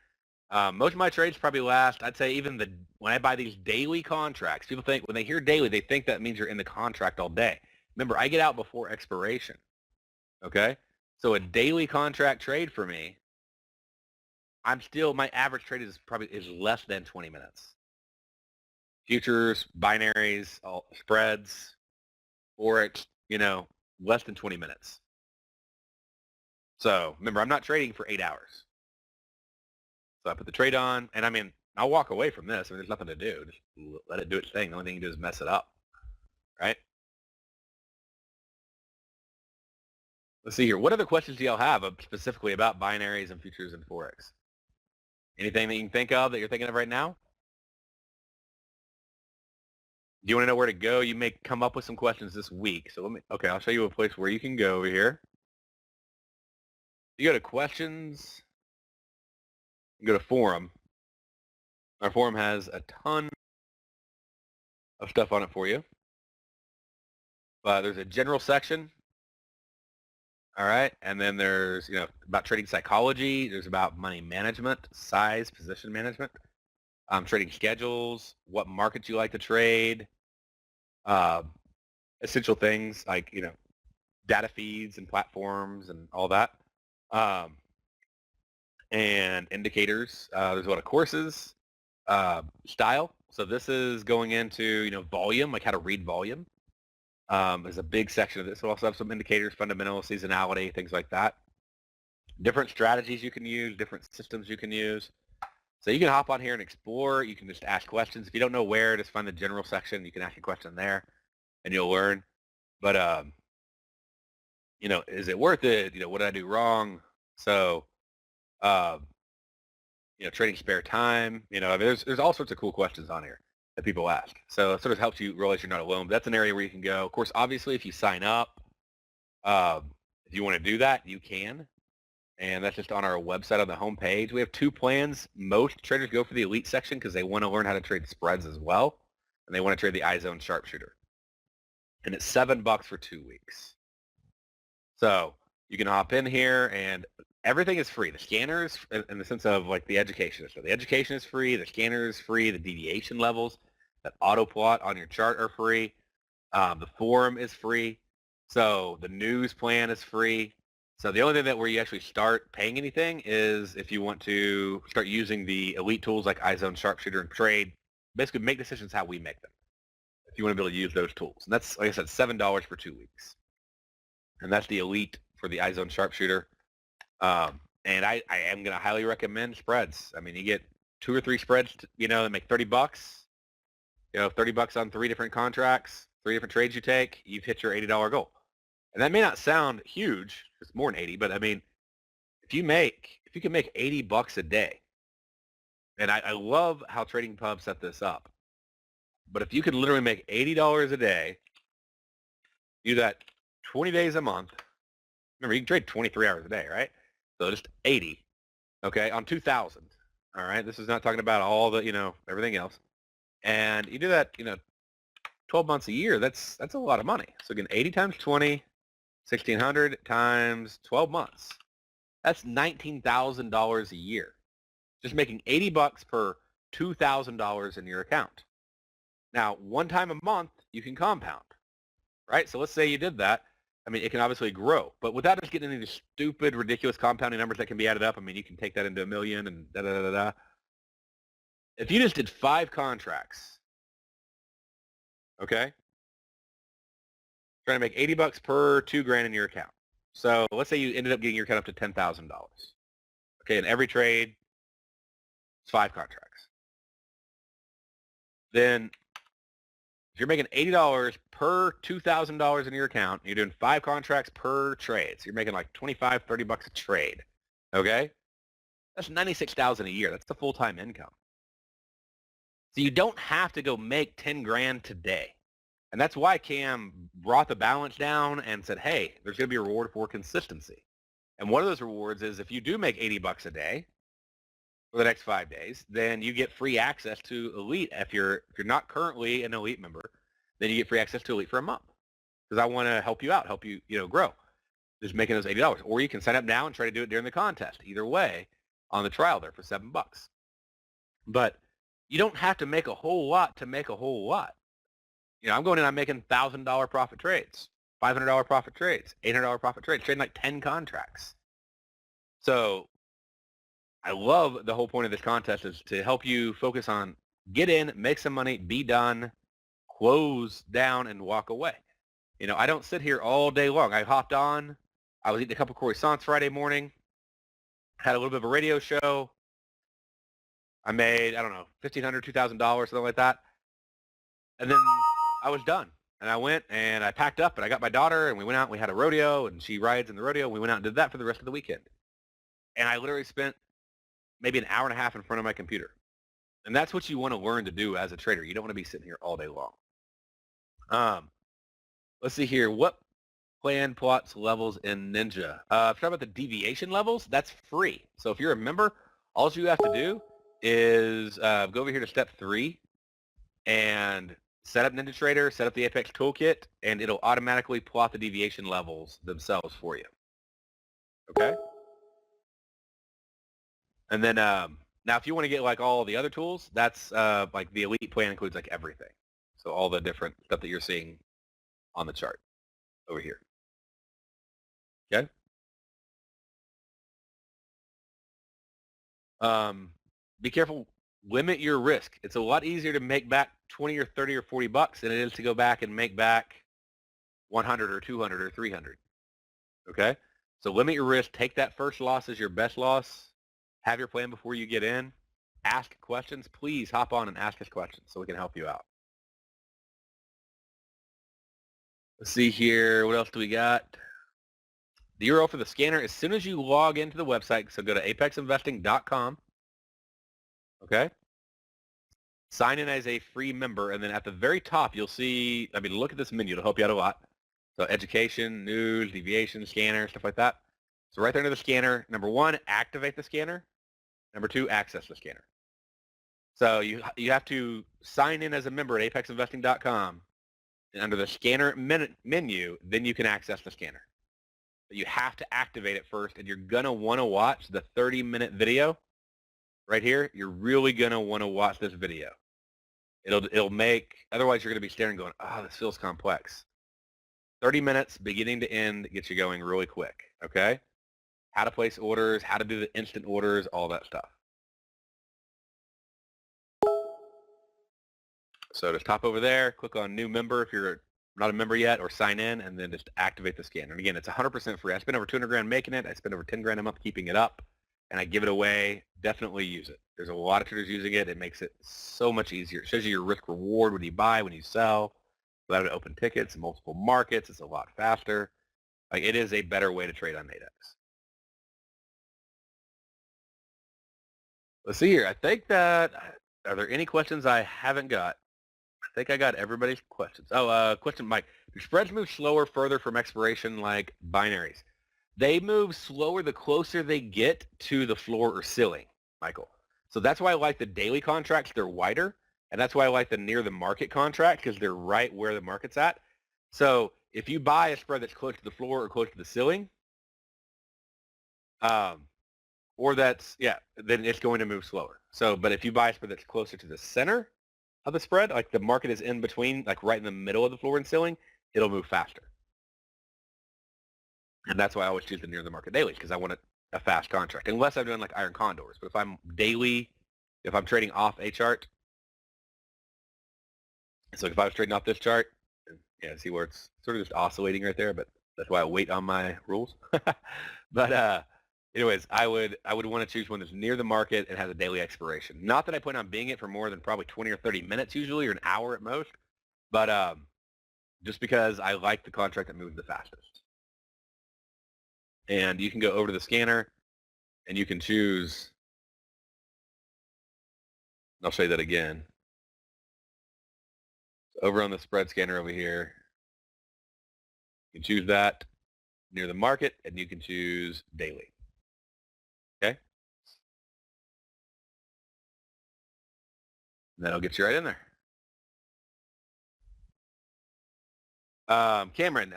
Most of my trades probably last, I'd say even when I buy these daily contracts, people think, when they hear daily, they think that means you're in the contract all day. Remember, I get out before expiration. Okay? So a daily contract trade for me, my average trade is less than 20 minutes. Futures, binaries, spreads, forex, less than 20 minutes. So remember, I'm not trading for 8 hours. So I put the trade on, and I'll walk away from this. There's nothing to do. Just let it do its thing. The only thing you do is mess it up, right? Let's see here. What other questions do y'all have specifically about binaries and futures and forex? Anything that you can think of that you're thinking of right now? Do you want to know where to go? You may come up with some questions this week. So I'll show you a place where you can go over here. You go to questions, you go to forum. Our forum has a ton of stuff on it for you. There's a general section. All right. And then there's, about trading psychology. There's about money management, size, position management, trading schedules, what markets you like to trade, essential things like, data feeds and platforms and all that, and indicators. There's a lot of courses, style. So this is going into, volume, like how to read volume. There's a big section of this. We'll also have some indicators, fundamental, seasonality, things like that. Different strategies you can use, different systems you can use. So you can hop on here and explore. You can just ask questions. If you don't know where, just find the general section. You can ask a question there, and you'll learn. But, is it worth it? What did I do wrong? So, trading spare time. There's all sorts of cool questions on here that people ask. So it sort of helps you realize you're not alone. But that's an area where you can go. Of course, obviously, if you sign up, if you want to do that, you can. And that's just on our website on the home page. We have 2 plans. Most traders go for the elite section because they want to learn how to trade spreads as well. And they want to trade the iZone sharpshooter. And it's $7 for 2 weeks. So you can hop in here and everything is free. The scanners, in the sense of like the education. So the education is free. The scanner is free. The deviation levels, that auto plot on your chart are free. The forum is free. So the news plan is free. So the only thing that where you actually start paying anything is if you want to start using the elite tools like iZone, Sharpshooter, and Trade, basically make decisions how we make them. If you want to be able to use those tools. And that's, like I said, $7 for 2 weeks. And that's the elite for the iZone Sharpshooter. And I am going to highly recommend spreads. You get 2 or 3 spreads, that make $30. $30 on 3 different contracts, 3 different trades you take, you've hit your $80 goal. And that may not sound huge, it's more than 80, but if you can make $80 a day, and I love how TradingPub set this up, but if you could literally make $80 a day, do that 20 days a month, remember you can trade 23 hours a day, right? So just 80, okay, on 2,000, all right? This is not talking about all the, everything else. And you do that, 12 months a year, that's a lot of money. So again, 80 times 20, 1,600 times 12 months. That's $19,000 a year. Just making 80 bucks per $2,000 in your account. Now, one time a month, you can compound, right? So let's say you did that. I mean, it can obviously grow, but without us getting into stupid, ridiculous compounding numbers that can be added up, I mean, you can take that into a million and da-da-da-da-da. If you just did 5 contracts, okay, trying to make 80 bucks per $2,000 in your account. So let's say you ended up getting your account up to $10,000. Okay, in every trade, it's 5 contracts. Then if you're making $80 per $2,000 in your account, and you're doing 5 contracts per trade, so you're making like 25, 30 bucks a trade, okay? That's $96,000 a year. That's the full-time income. So you don't have to go make 10 grand today. And that's why Cam brought the balance down and said, hey, there's going to be a reward for consistency. And one of those rewards is if you do make 80 bucks a day for the next 5 days, then you get free access to Elite. If you're not currently an Elite member, then you get free access to Elite for a month. Because I want to help you out, help you, grow. Just making those $80. Or you can sign up now and try to do it during the contest. Either way, on the trial there for $7. But you don't have to make a whole lot to make a whole lot. I'm going in, I'm making $1,000 profit trades, $500 profit trades, $800 profit trades, trading like 10 contracts. So I love the whole point of this contest is to help you focus on get in, make some money, be done, close down, and walk away. I don't sit here all day long. I hopped on. I was eating a couple croissants Friday morning, had a little bit of a radio show. I made, I don't know, $1,500, $2,000, something like that. And then I was done. And I went and I packed up and I got my daughter and we went out and we had a rodeo and she rides in the rodeo. We went out and did that for the rest of the weekend. And I literally spent maybe an hour and a half in front of my computer. And that's what you want to learn to do as a trader. You don't want to be sitting here all day long. Let's see here. What plan plots levels in Ninja? If you're talking about the deviation levels, that's free. So if you're a member, all you have to do is go over here to step 3 and set up NinjaTrader, set up the Apex Toolkit, and it'll automatically plot the deviation levels themselves for you. Okay? And then now if you want to get like all the other tools, that's like the Elite plan includes like everything. So all the different stuff that you're seeing on the chart over here. Okay? Be careful. Limit your risk. It's a lot easier to make back 20 or 30 or 40 bucks than it is to go back and make back 100 or 200 or 300. Okay? So limit your risk. Take that first loss as your best loss. Have your plan before you get in. Ask questions. Please hop on and ask us questions so we can help you out. Let's see here. What else do we got? The URL for the scanner, as soon as you log into the website, so go to apexinvesting.com. Okay? Sign in as a free member, and then at the very top, you'll see, look at this menu. It'll help you out a lot. So education, news, deviation, scanner, stuff like that. So right there under the scanner, number 1, activate the scanner. Number 2, access the scanner. So you have to sign in as a member at apexinvesting.com, and under the scanner menu, then you can access the scanner. But you have to activate it first, and you're going to want to watch the 30-minute video. Right here, you're really going to want to watch this video. It'll make, otherwise you're going to be staring going, this feels complex. 30 minutes, beginning to end, gets you going really quick, okay? How to place orders, how to do the instant orders, all that stuff. So just hop over there, click on new member if you're not a member yet, or sign in, and then just activate the scanner. And again, it's 100% free. I spend over 200 grand making it. I spend over 10 grand a month keeping it up, and I give it away. Definitely use it. There's a lot of traders using it. It makes it so much easier. It shows you your risk reward when you buy, when you sell. Allow to open tickets, multiple markets. It's a lot faster. Like, it is a better way to trade on Nadex. Let's see here. I think that, are there any questions I haven't got? I think I got everybody's questions. Oh, question, Mike. Do spreads move slower further from expiration like binaries? They move slower the closer they get to the floor or ceiling, Michael. So that's why I like the daily contracts. They're wider. And that's why I like the near the market contract, because they're right where the market's at. So if you buy a spread that's close to the floor or close to the ceiling, or that's, then it's going to move slower. So, but if you buy a spread that's closer to the center of the spread, like the market is in between, like right in the middle of the floor and ceiling, it'll move faster. And that's why I always choose the near the market dailies, because I want a fast contract, unless I'm doing like iron condors. But if I'm daily, if I'm trading off a chart, so if I was trading off this chart, see where it's sort of just oscillating right there, but that's why I wait on my rules. But anyways, I would want to choose one that's near the market and has a daily expiration. Not that I plan on being it for more than probably 20 or 30 minutes usually, or an hour at most, but just because I like the contract that moves the fastest. And you can go over to the scanner and you can choose, I'll show you that again. Over on the spread scanner over here, you can choose that near the market, and you can choose daily. Okay? And that'll get you right in there. Cameron,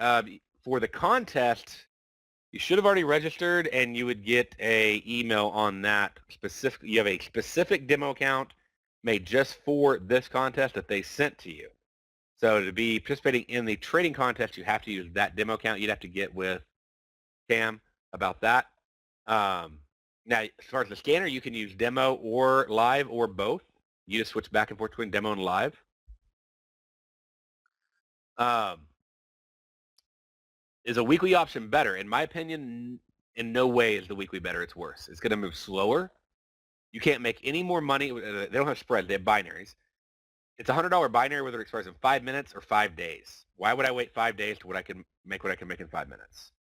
for the contest, you should have already registered, and you would get a email on that specific. You have a specific demo account made just for this contest that they sent to you. So to be participating in the trading contest, you have to use that demo account. You'd have to get with Cam about that. Now, as far as the scanner, you can use demo or live or both. You just switch back and forth between demo and live. Is a weekly option better? In my opinion, in no way is the weekly better. It's worse. It's going to move slower. You can't make any more money. They don't have spreads. They have binaries. It's a $100 binary whether it expires in 5 minutes or 5 days. Why would I wait 5 days to what I can make in 5 minutes?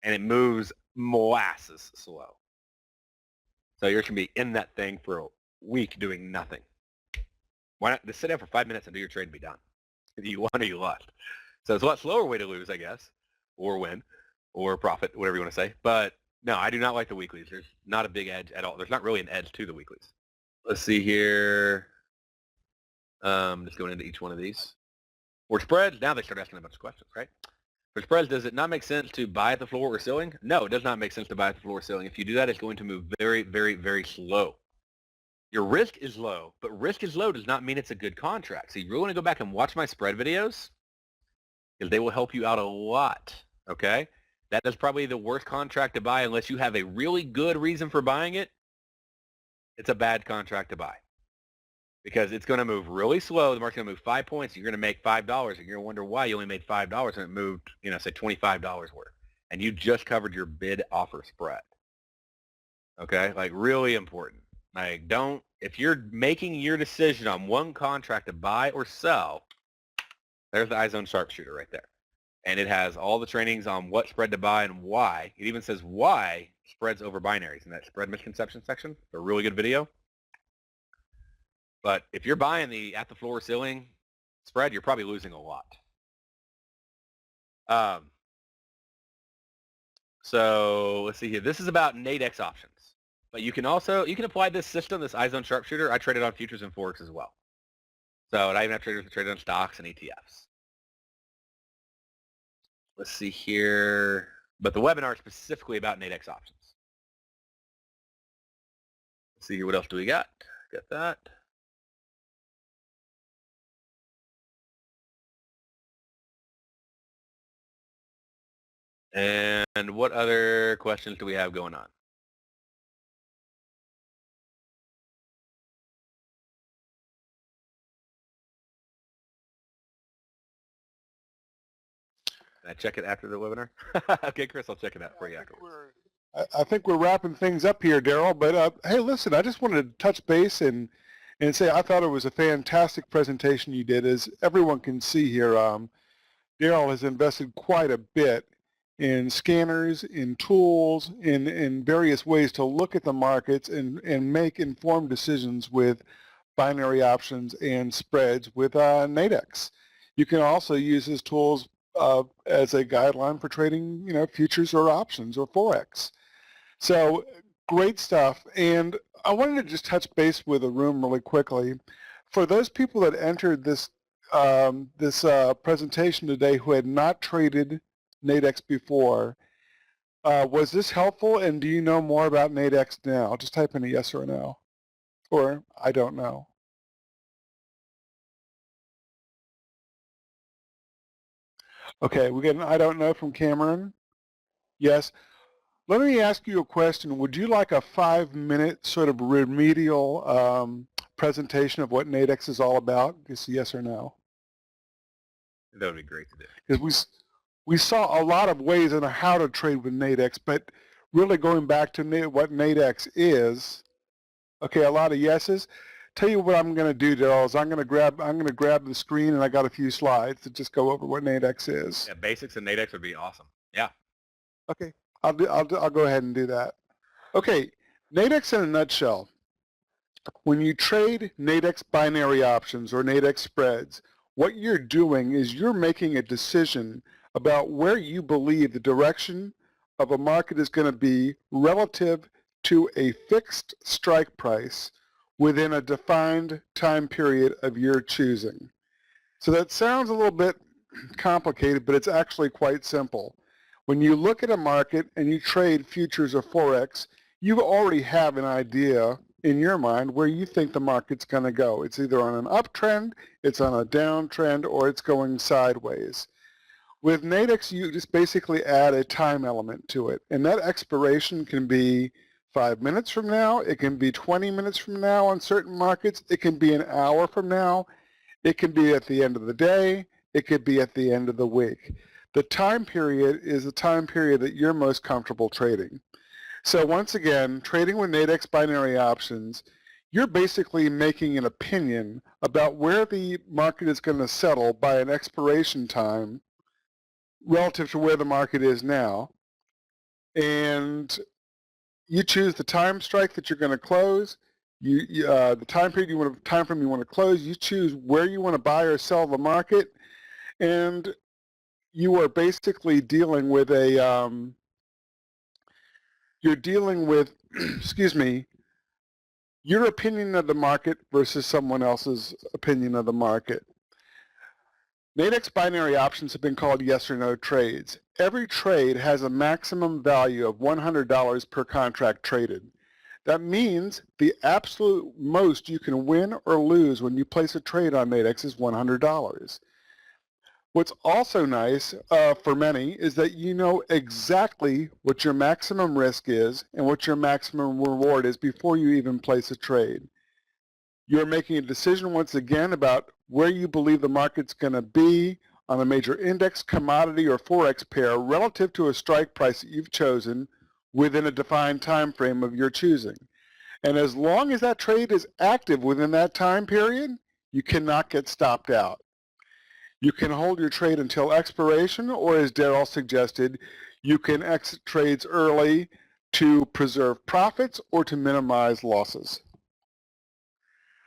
And it moves molasses slow. So you're going to be in that thing for a week doing nothing. Why not just sit down for 5 minutes and do your trade and be done? If you won or you lost. So it's a lot slower way to lose, I guess, or win, or profit, whatever you want to say. But no, I do not like the weeklies. There's not a big edge at all. There's not really an edge to the weeklies. Let's see here. Just going into each one of these. For spreads, now they start asking a bunch of questions, right? For spreads, does it not make sense to buy at the floor or ceiling? No, it does not make sense to buy at the floor or ceiling. If you do that, it's going to move very, very, very slow. Your risk is low, but risk is low does not mean it's a good contract. So you really want to go back and watch my spread videos, because they will help you out a lot, okay? That is probably the worst contract to buy unless you have a really good reason for buying it. It's a bad contract to buy because it's going to move really slow. The market's going to move 5 points. You're going to make $5, and you're going to wonder why you only made $5 and it moved, say $25 worth, and you just covered your bid offer spread, okay? Like really important. Like if you're making your decision on one contract to buy or sell, there's the iZone sharpshooter right there. And it has all the trainings on what spread to buy and why. It even says why spreads over binaries in that spread misconception section. It's a really good video. But if you're buying the at the floor ceiling spread, you're probably losing a lot. So let's see here. This is about Nadex options. But you can apply this system, this iZone sharpshooter. I traded on futures and forex as well. So I even have traders that trade on stocks and ETFs. Let's see here. But the webinar is specifically about Nadex options. Let's see here. What else do we got? Got that. And what other questions do we have going on? Can I check it after the webinar? Okay, Chris, I'll check it out for you afterwards. I think we're wrapping things up here, Darrell. But hey, listen, I just wanted to touch base and say I thought it was a fantastic presentation you did. As everyone can see here, Darrell has invested quite a bit in scanners, in tools, in various ways to look at the markets and make informed decisions with binary options and spreads with Nadex. You can also use his tools as a guideline for trading, futures or options or forex. So great stuff. And I wanted to just touch base with the room really quickly. For those people that entered this presentation today who had not traded Nadex before, was this helpful, and do you know more about Nadex now? Just type in a yes or a no, or I don't know. Okay, we get an I don't know from Cameron. Yes. Let me ask you a question. Would you like a 5-minute sort of remedial presentation of what Nadex is all about? Just yes or no? That would be great to do. Because we saw a lot of ways on how to trade with Nadex, but really going back to what Nadex is, okay, a lot of yeses. Tell you what I'm going to do, Darrell, is I'm going to grab the screen, and I got a few slides to just go over what Nadex is. Yeah, basics and Nadex would be awesome. Yeah. Okay, I'll go ahead and do that. Okay, Nadex in a nutshell. When you trade Nadex binary options or Nadex spreads, what you're doing is you're making a decision about where you believe the direction of a market is going to be relative to a fixed strike price within a defined time period of your choosing. So that sounds a little bit complicated, but it's actually quite simple. When you look at a market and you trade futures or Forex, you already have an idea in your mind where you think the market's going to go. It's either on an uptrend, it's on a downtrend, or it's going sideways. With Nadex, you just basically add a time element to it, and that expiration can be 5 minutes from now, it can be 20 minutes from now on certain markets, it can be an hour from now, it can be at the end of the day, it could be at the end of the week. The time period is the time period that you're most comfortable trading. So once again, trading with Nadex binary options, you're basically making an opinion about where the market is going to settle by an expiration time relative to where the market is now. And you choose the time strike that you're going to close, the time period time frame you want to close, you choose where you want to buy or sell the market, and you are basically dealing with excuse me, your opinion of the market versus someone else's opinion of the market. Nadex binary options have been called yes or no trades. Every trade has a maximum value of $100 per contract traded. That means the absolute most you can win or lose when you place a trade on Nadex is $100. What's also nice for many is that you know exactly what your maximum risk is and what your maximum reward is before you even place a trade. You're making a decision once again about where you believe the market's going to be on a major index, commodity, or Forex pair relative to a strike price that you've chosen within a defined time frame of your choosing. And as long as that trade is active within that time period, you cannot get stopped out. You can hold your trade until expiration, or as Darrell suggested, you can exit trades early to preserve profits or to minimize losses.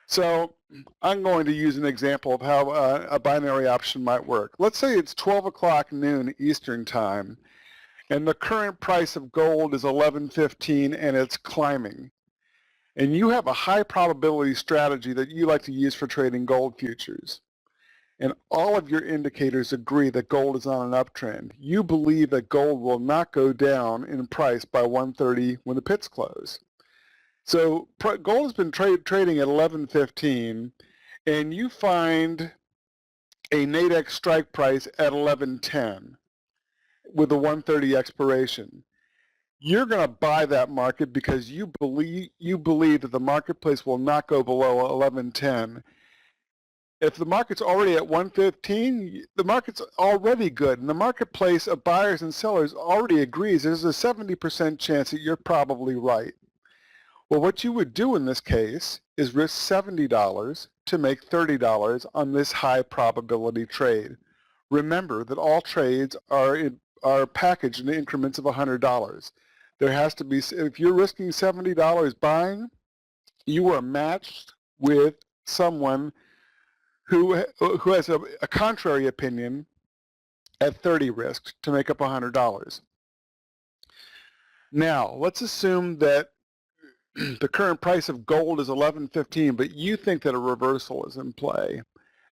So I'm going to use an example of how a binary option might work. Let's say it's 12 o'clock noon Eastern time, and the current price of gold is $11.15 and it's climbing. And you have a high probability strategy that you like to use for trading gold futures. And all of your indicators agree that gold is on an uptrend. You believe that gold will not go down in price by 1:30 when the pits close. So gold has been trading at 11.15, and you find a Nadex strike price at 11.10 with a 1:30 expiration. You're going to buy that market because you believe that the marketplace will not go below 11.10. If the market's already at 115, the market's already good, and the marketplace of buyers and sellers already agrees there's a 70% chance that you're probably right. Well, what you would do in this case is risk $70 to make $30 on this high probability trade. Remember that all trades are packaged in increments of $100. There has to be, if you're risking $70 buying, you are matched with someone who has a contrary opinion at 30 risk to make up $100. Now, let's assume that the current price of gold is 11.15, but you think that a reversal is in play,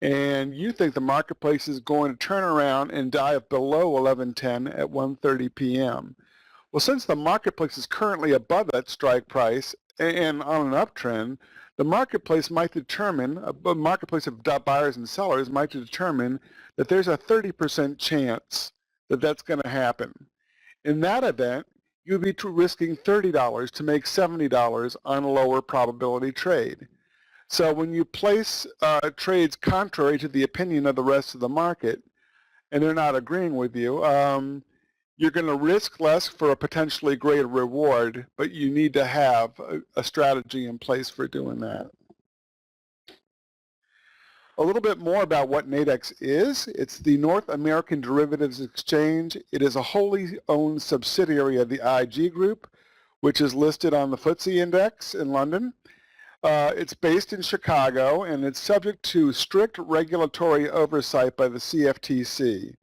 and you think the marketplace is going to turn around and dive below 11.10 at 1:30 p.m. Well, since the marketplace is currently above that strike price and on an uptrend, the marketplace might determine, a marketplace of buyers and sellers might determine that there's a 30% chance that that's going to happen. In that event, you'd be risking $30 to make $70 on a lower probability trade. So when you place trades contrary to the opinion of the rest of the market, and they're not agreeing with you, you're going to risk less for a potentially greater reward, but you need to have a strategy in place for doing that. A little bit more about what Nadex is. It's the North American Derivatives Exchange. It is a wholly owned subsidiary of the IG Group, which is listed on the FTSE Index in London. It's based in Chicago, and it's subject to strict regulatory oversight by the CFTC.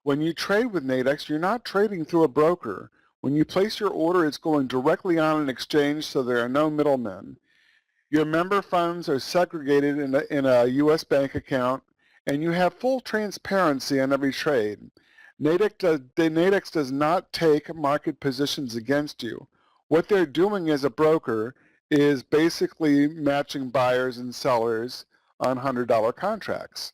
When you trade with Nadex, you're not trading through a broker. When you place your order, it's going directly on an exchange, so there are no middlemen. Your member funds are segregated in a U.S. bank account, and you have full transparency on every trade. Nadex does not take market positions against you. What they're doing as a broker is basically matching buyers and sellers on $100 contracts.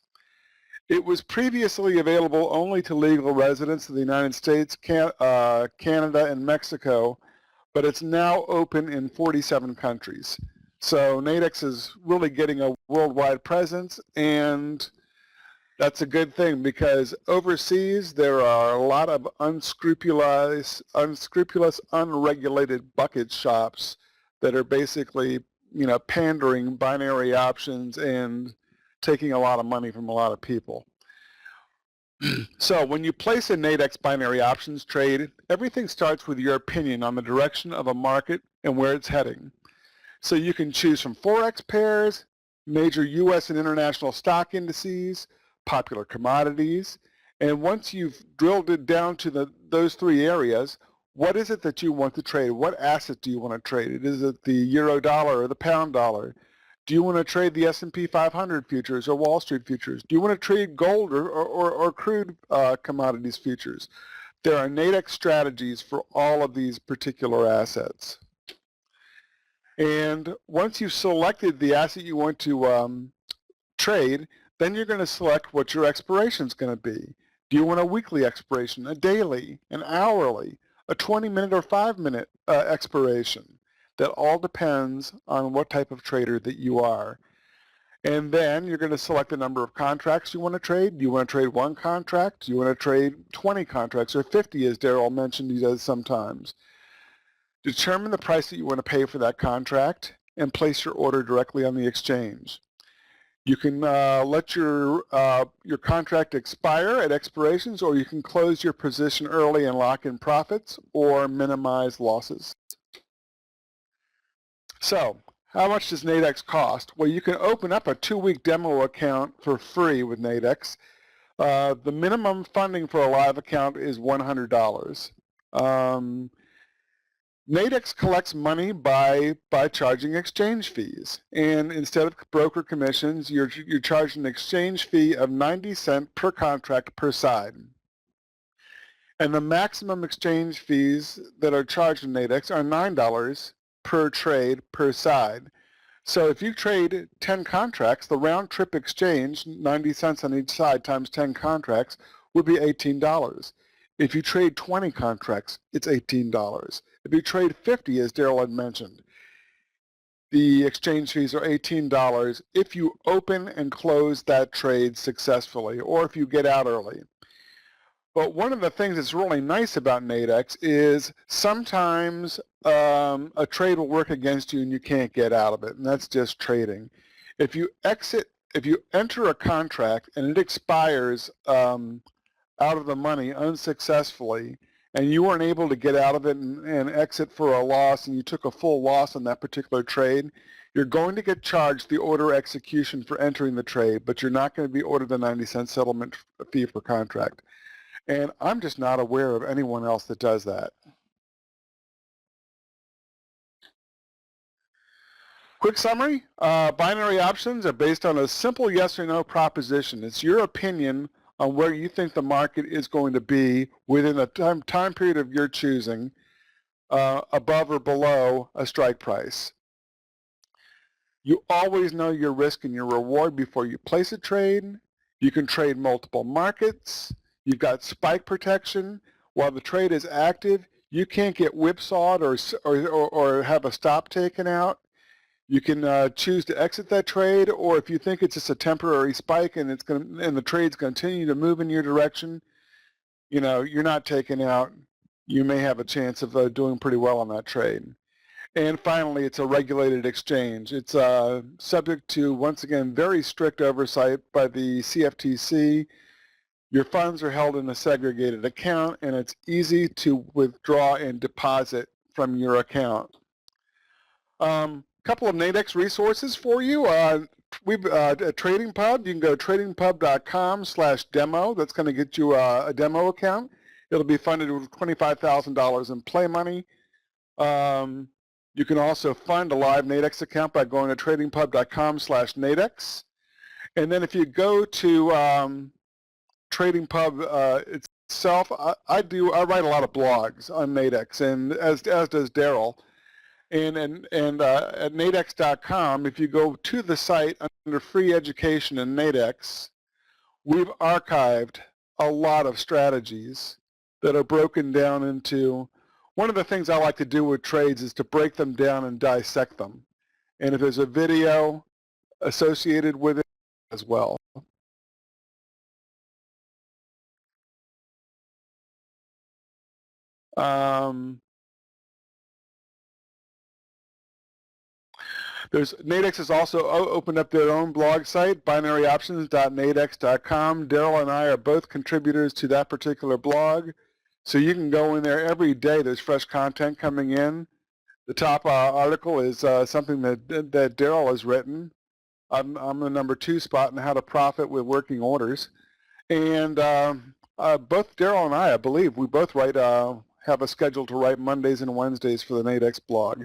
It was previously available only to legal residents of the United States, Canada, and Mexico, but it's now open in 47 countries. So Nadex is really getting a worldwide presence, and that's a good thing because overseas there are a lot of unscrupulous, unregulated bucket shops that are basically, pandering binary options and taking a lot of money from a lot of people. So when you place a Nadex binary options trade, everything starts with your opinion on the direction of a market and where it's heading. So you can choose from Forex pairs, major U.S. and international stock indices, popular commodities, and once you've drilled it down to those three areas, what is it that you want to trade? What asset do you want to trade? Is it the euro dollar or the pound dollar? Do you want to trade the S&P 500 futures or Wall Street futures? Do you want to trade gold or crude commodities futures? There are Nadex strategies for all of these particular assets. And once you've selected the asset you want to trade, then you're going to select what your expiration is going to be. Do you want a weekly expiration, a daily, an hourly, a 20-minute or 5-minute expiration? That all depends on what type of trader that you are. And then you're going to select the number of contracts you want to trade. Do you want to trade one contract? Do you want to trade 20 contracts or 50, as Darrell mentioned he does sometimes? Determine the price that you want to pay for that contract and place your order directly on the exchange. You can let your contract expire at expirations, or you can close your position early and lock in profits or minimize losses. So how much does Nadex cost? Well, you can open up a 2-week demo account for free with Nadex. The minimum funding for a live account is $100. Nadex collects money by charging exchange fees, and instead of broker commissions, you're charged an exchange fee of 90 cents per contract per side. And the maximum exchange fees that are charged in Nadex are $9 per trade per side. So if you trade 10 contracts, the round trip exchange, 90 cents on each side times 10 contracts, would be $18. If you trade 20 contracts, it's $18. If you trade 50, as Darrell had mentioned, the exchange fees are $18 if you open and close that trade successfully, or if you get out early. But one of the things that's really nice about Nadex is sometimes a trade will work against you and you can't get out of it, and that's just trading. If you enter a contract and it expires out of the money unsuccessfully, and you weren't able to get out of it and exit for a loss, and you took a full loss on that particular trade, you're going to get charged the order execution for entering the trade, but you're not going to be ordered the 90-cent settlement fee per contract. And I'm just not aware of anyone else that does that. Quick summary, binary options are based on a simple yes or no proposition. It's your opinion on where you think the market is going to be within a time period of your choosing, above or below a strike price. You always know your risk and your reward before you place a trade. You can trade multiple markets. You've got spike protection. While the trade is active, you can't get whipsawed or have a stop taken out. You can choose to exit that trade, or if you think it's just a temporary spike and the trade's going to continue to move in your direction, you know, you're not taken out. You may have a chance of doing pretty well on that trade. And finally, it's a regulated exchange. It's subject to, once again, very strict oversight by the CFTC. Your funds are held in a segregated account, and it's easy to withdraw and deposit from your account. Couple of Nadex resources for you. We've at TradingPub, you can go to tradingpub.com/demo. That's going to get you a demo account. It'll be funded with $25,000 in play money. You can also fund a live Nadex account by going to tradingpub.com/Nadex. And then if you go to TradingPub itself, I write a lot of blogs on Nadex, and as does Darrell. And at nadex.com, if you go to the site under free education in Nadex, we've archived a lot of strategies that are broken down into, one of the things I like to do with trades is to break them down and dissect them. And if there's a video associated with it as well. Nadex has also opened up their own blog site, binaryoptions.nadex.com. Darrell and I are both contributors to that particular blog. So you can go in there every day. There's fresh content coming in. The top article is something that Darrell has written. I'm the number 2 spot in how to profit with working orders. And both Darrell and I believe, we both have a schedule to write Mondays and Wednesdays for the Nadex blog.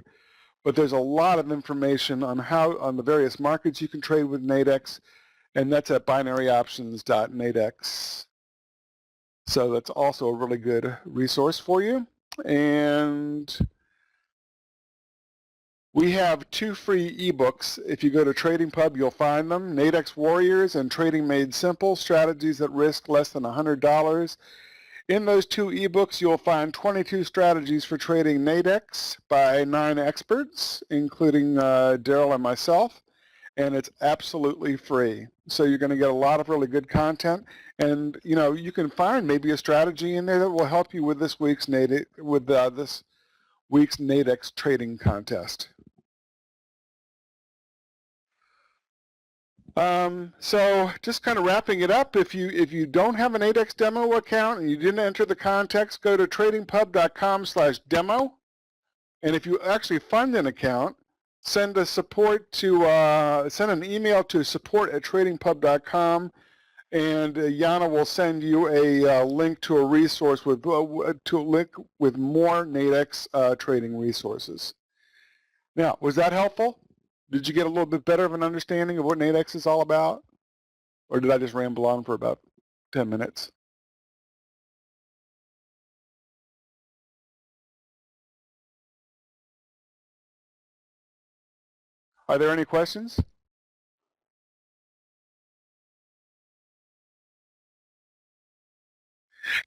But there's a lot of information on the various markets you can trade with Nadex, and that's at binaryoptions.nadex. So that's also a really good resource for you. And we have 2 free ebooks. If you go to TradingPub, you'll find them. Nadex Warriors and Trading Made Simple, Strategies at Risk Less Than $100. In those 2 ebooks, you'll find 22 strategies for trading Nadex by 9 experts, including Darrell and myself, and it's absolutely free. So you're going to get a lot of really good content, and you can find maybe a strategy in there that will help you with this week's Nadex trading contest. So just kind of wrapping it up, if you don't have an Nadex demo account and you didn't enter the context, go to tradingpub.com/demo. And if you actually fund an account, send an email to support@tradingpub.com, and Yana will send you a link to a resource with more Nadex trading resources. Now, was that helpful? Did you get a little bit better of an understanding of what Nadex is all about? Or did I just ramble on for about 10 minutes? Are there any questions?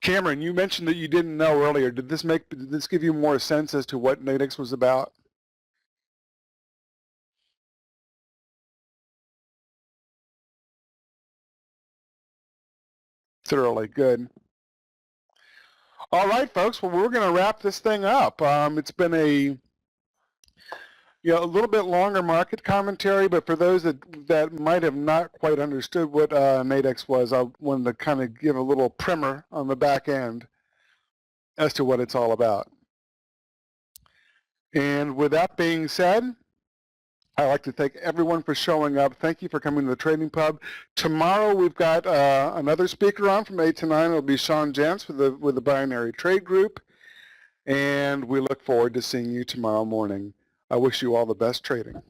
Cameron, you mentioned that you didn't know earlier. Did this give you more sense as to what Nadex was about? Thoroughly good. All right, folks. Well, we're going to wrap this thing up. It's been a little bit longer market commentary, but for those that might have not quite understood what Nadex was, I wanted to kind of give a little primer on the back end as to what it's all about. And with that being said, I'd like to thank everyone for showing up. Thank you for coming to the Trading Pub. Tomorrow we've got another speaker on from 8 to 9. It'll be Sean Jantz with the Binary Trade Group. And we look forward to seeing you tomorrow morning. I wish you all the best trading.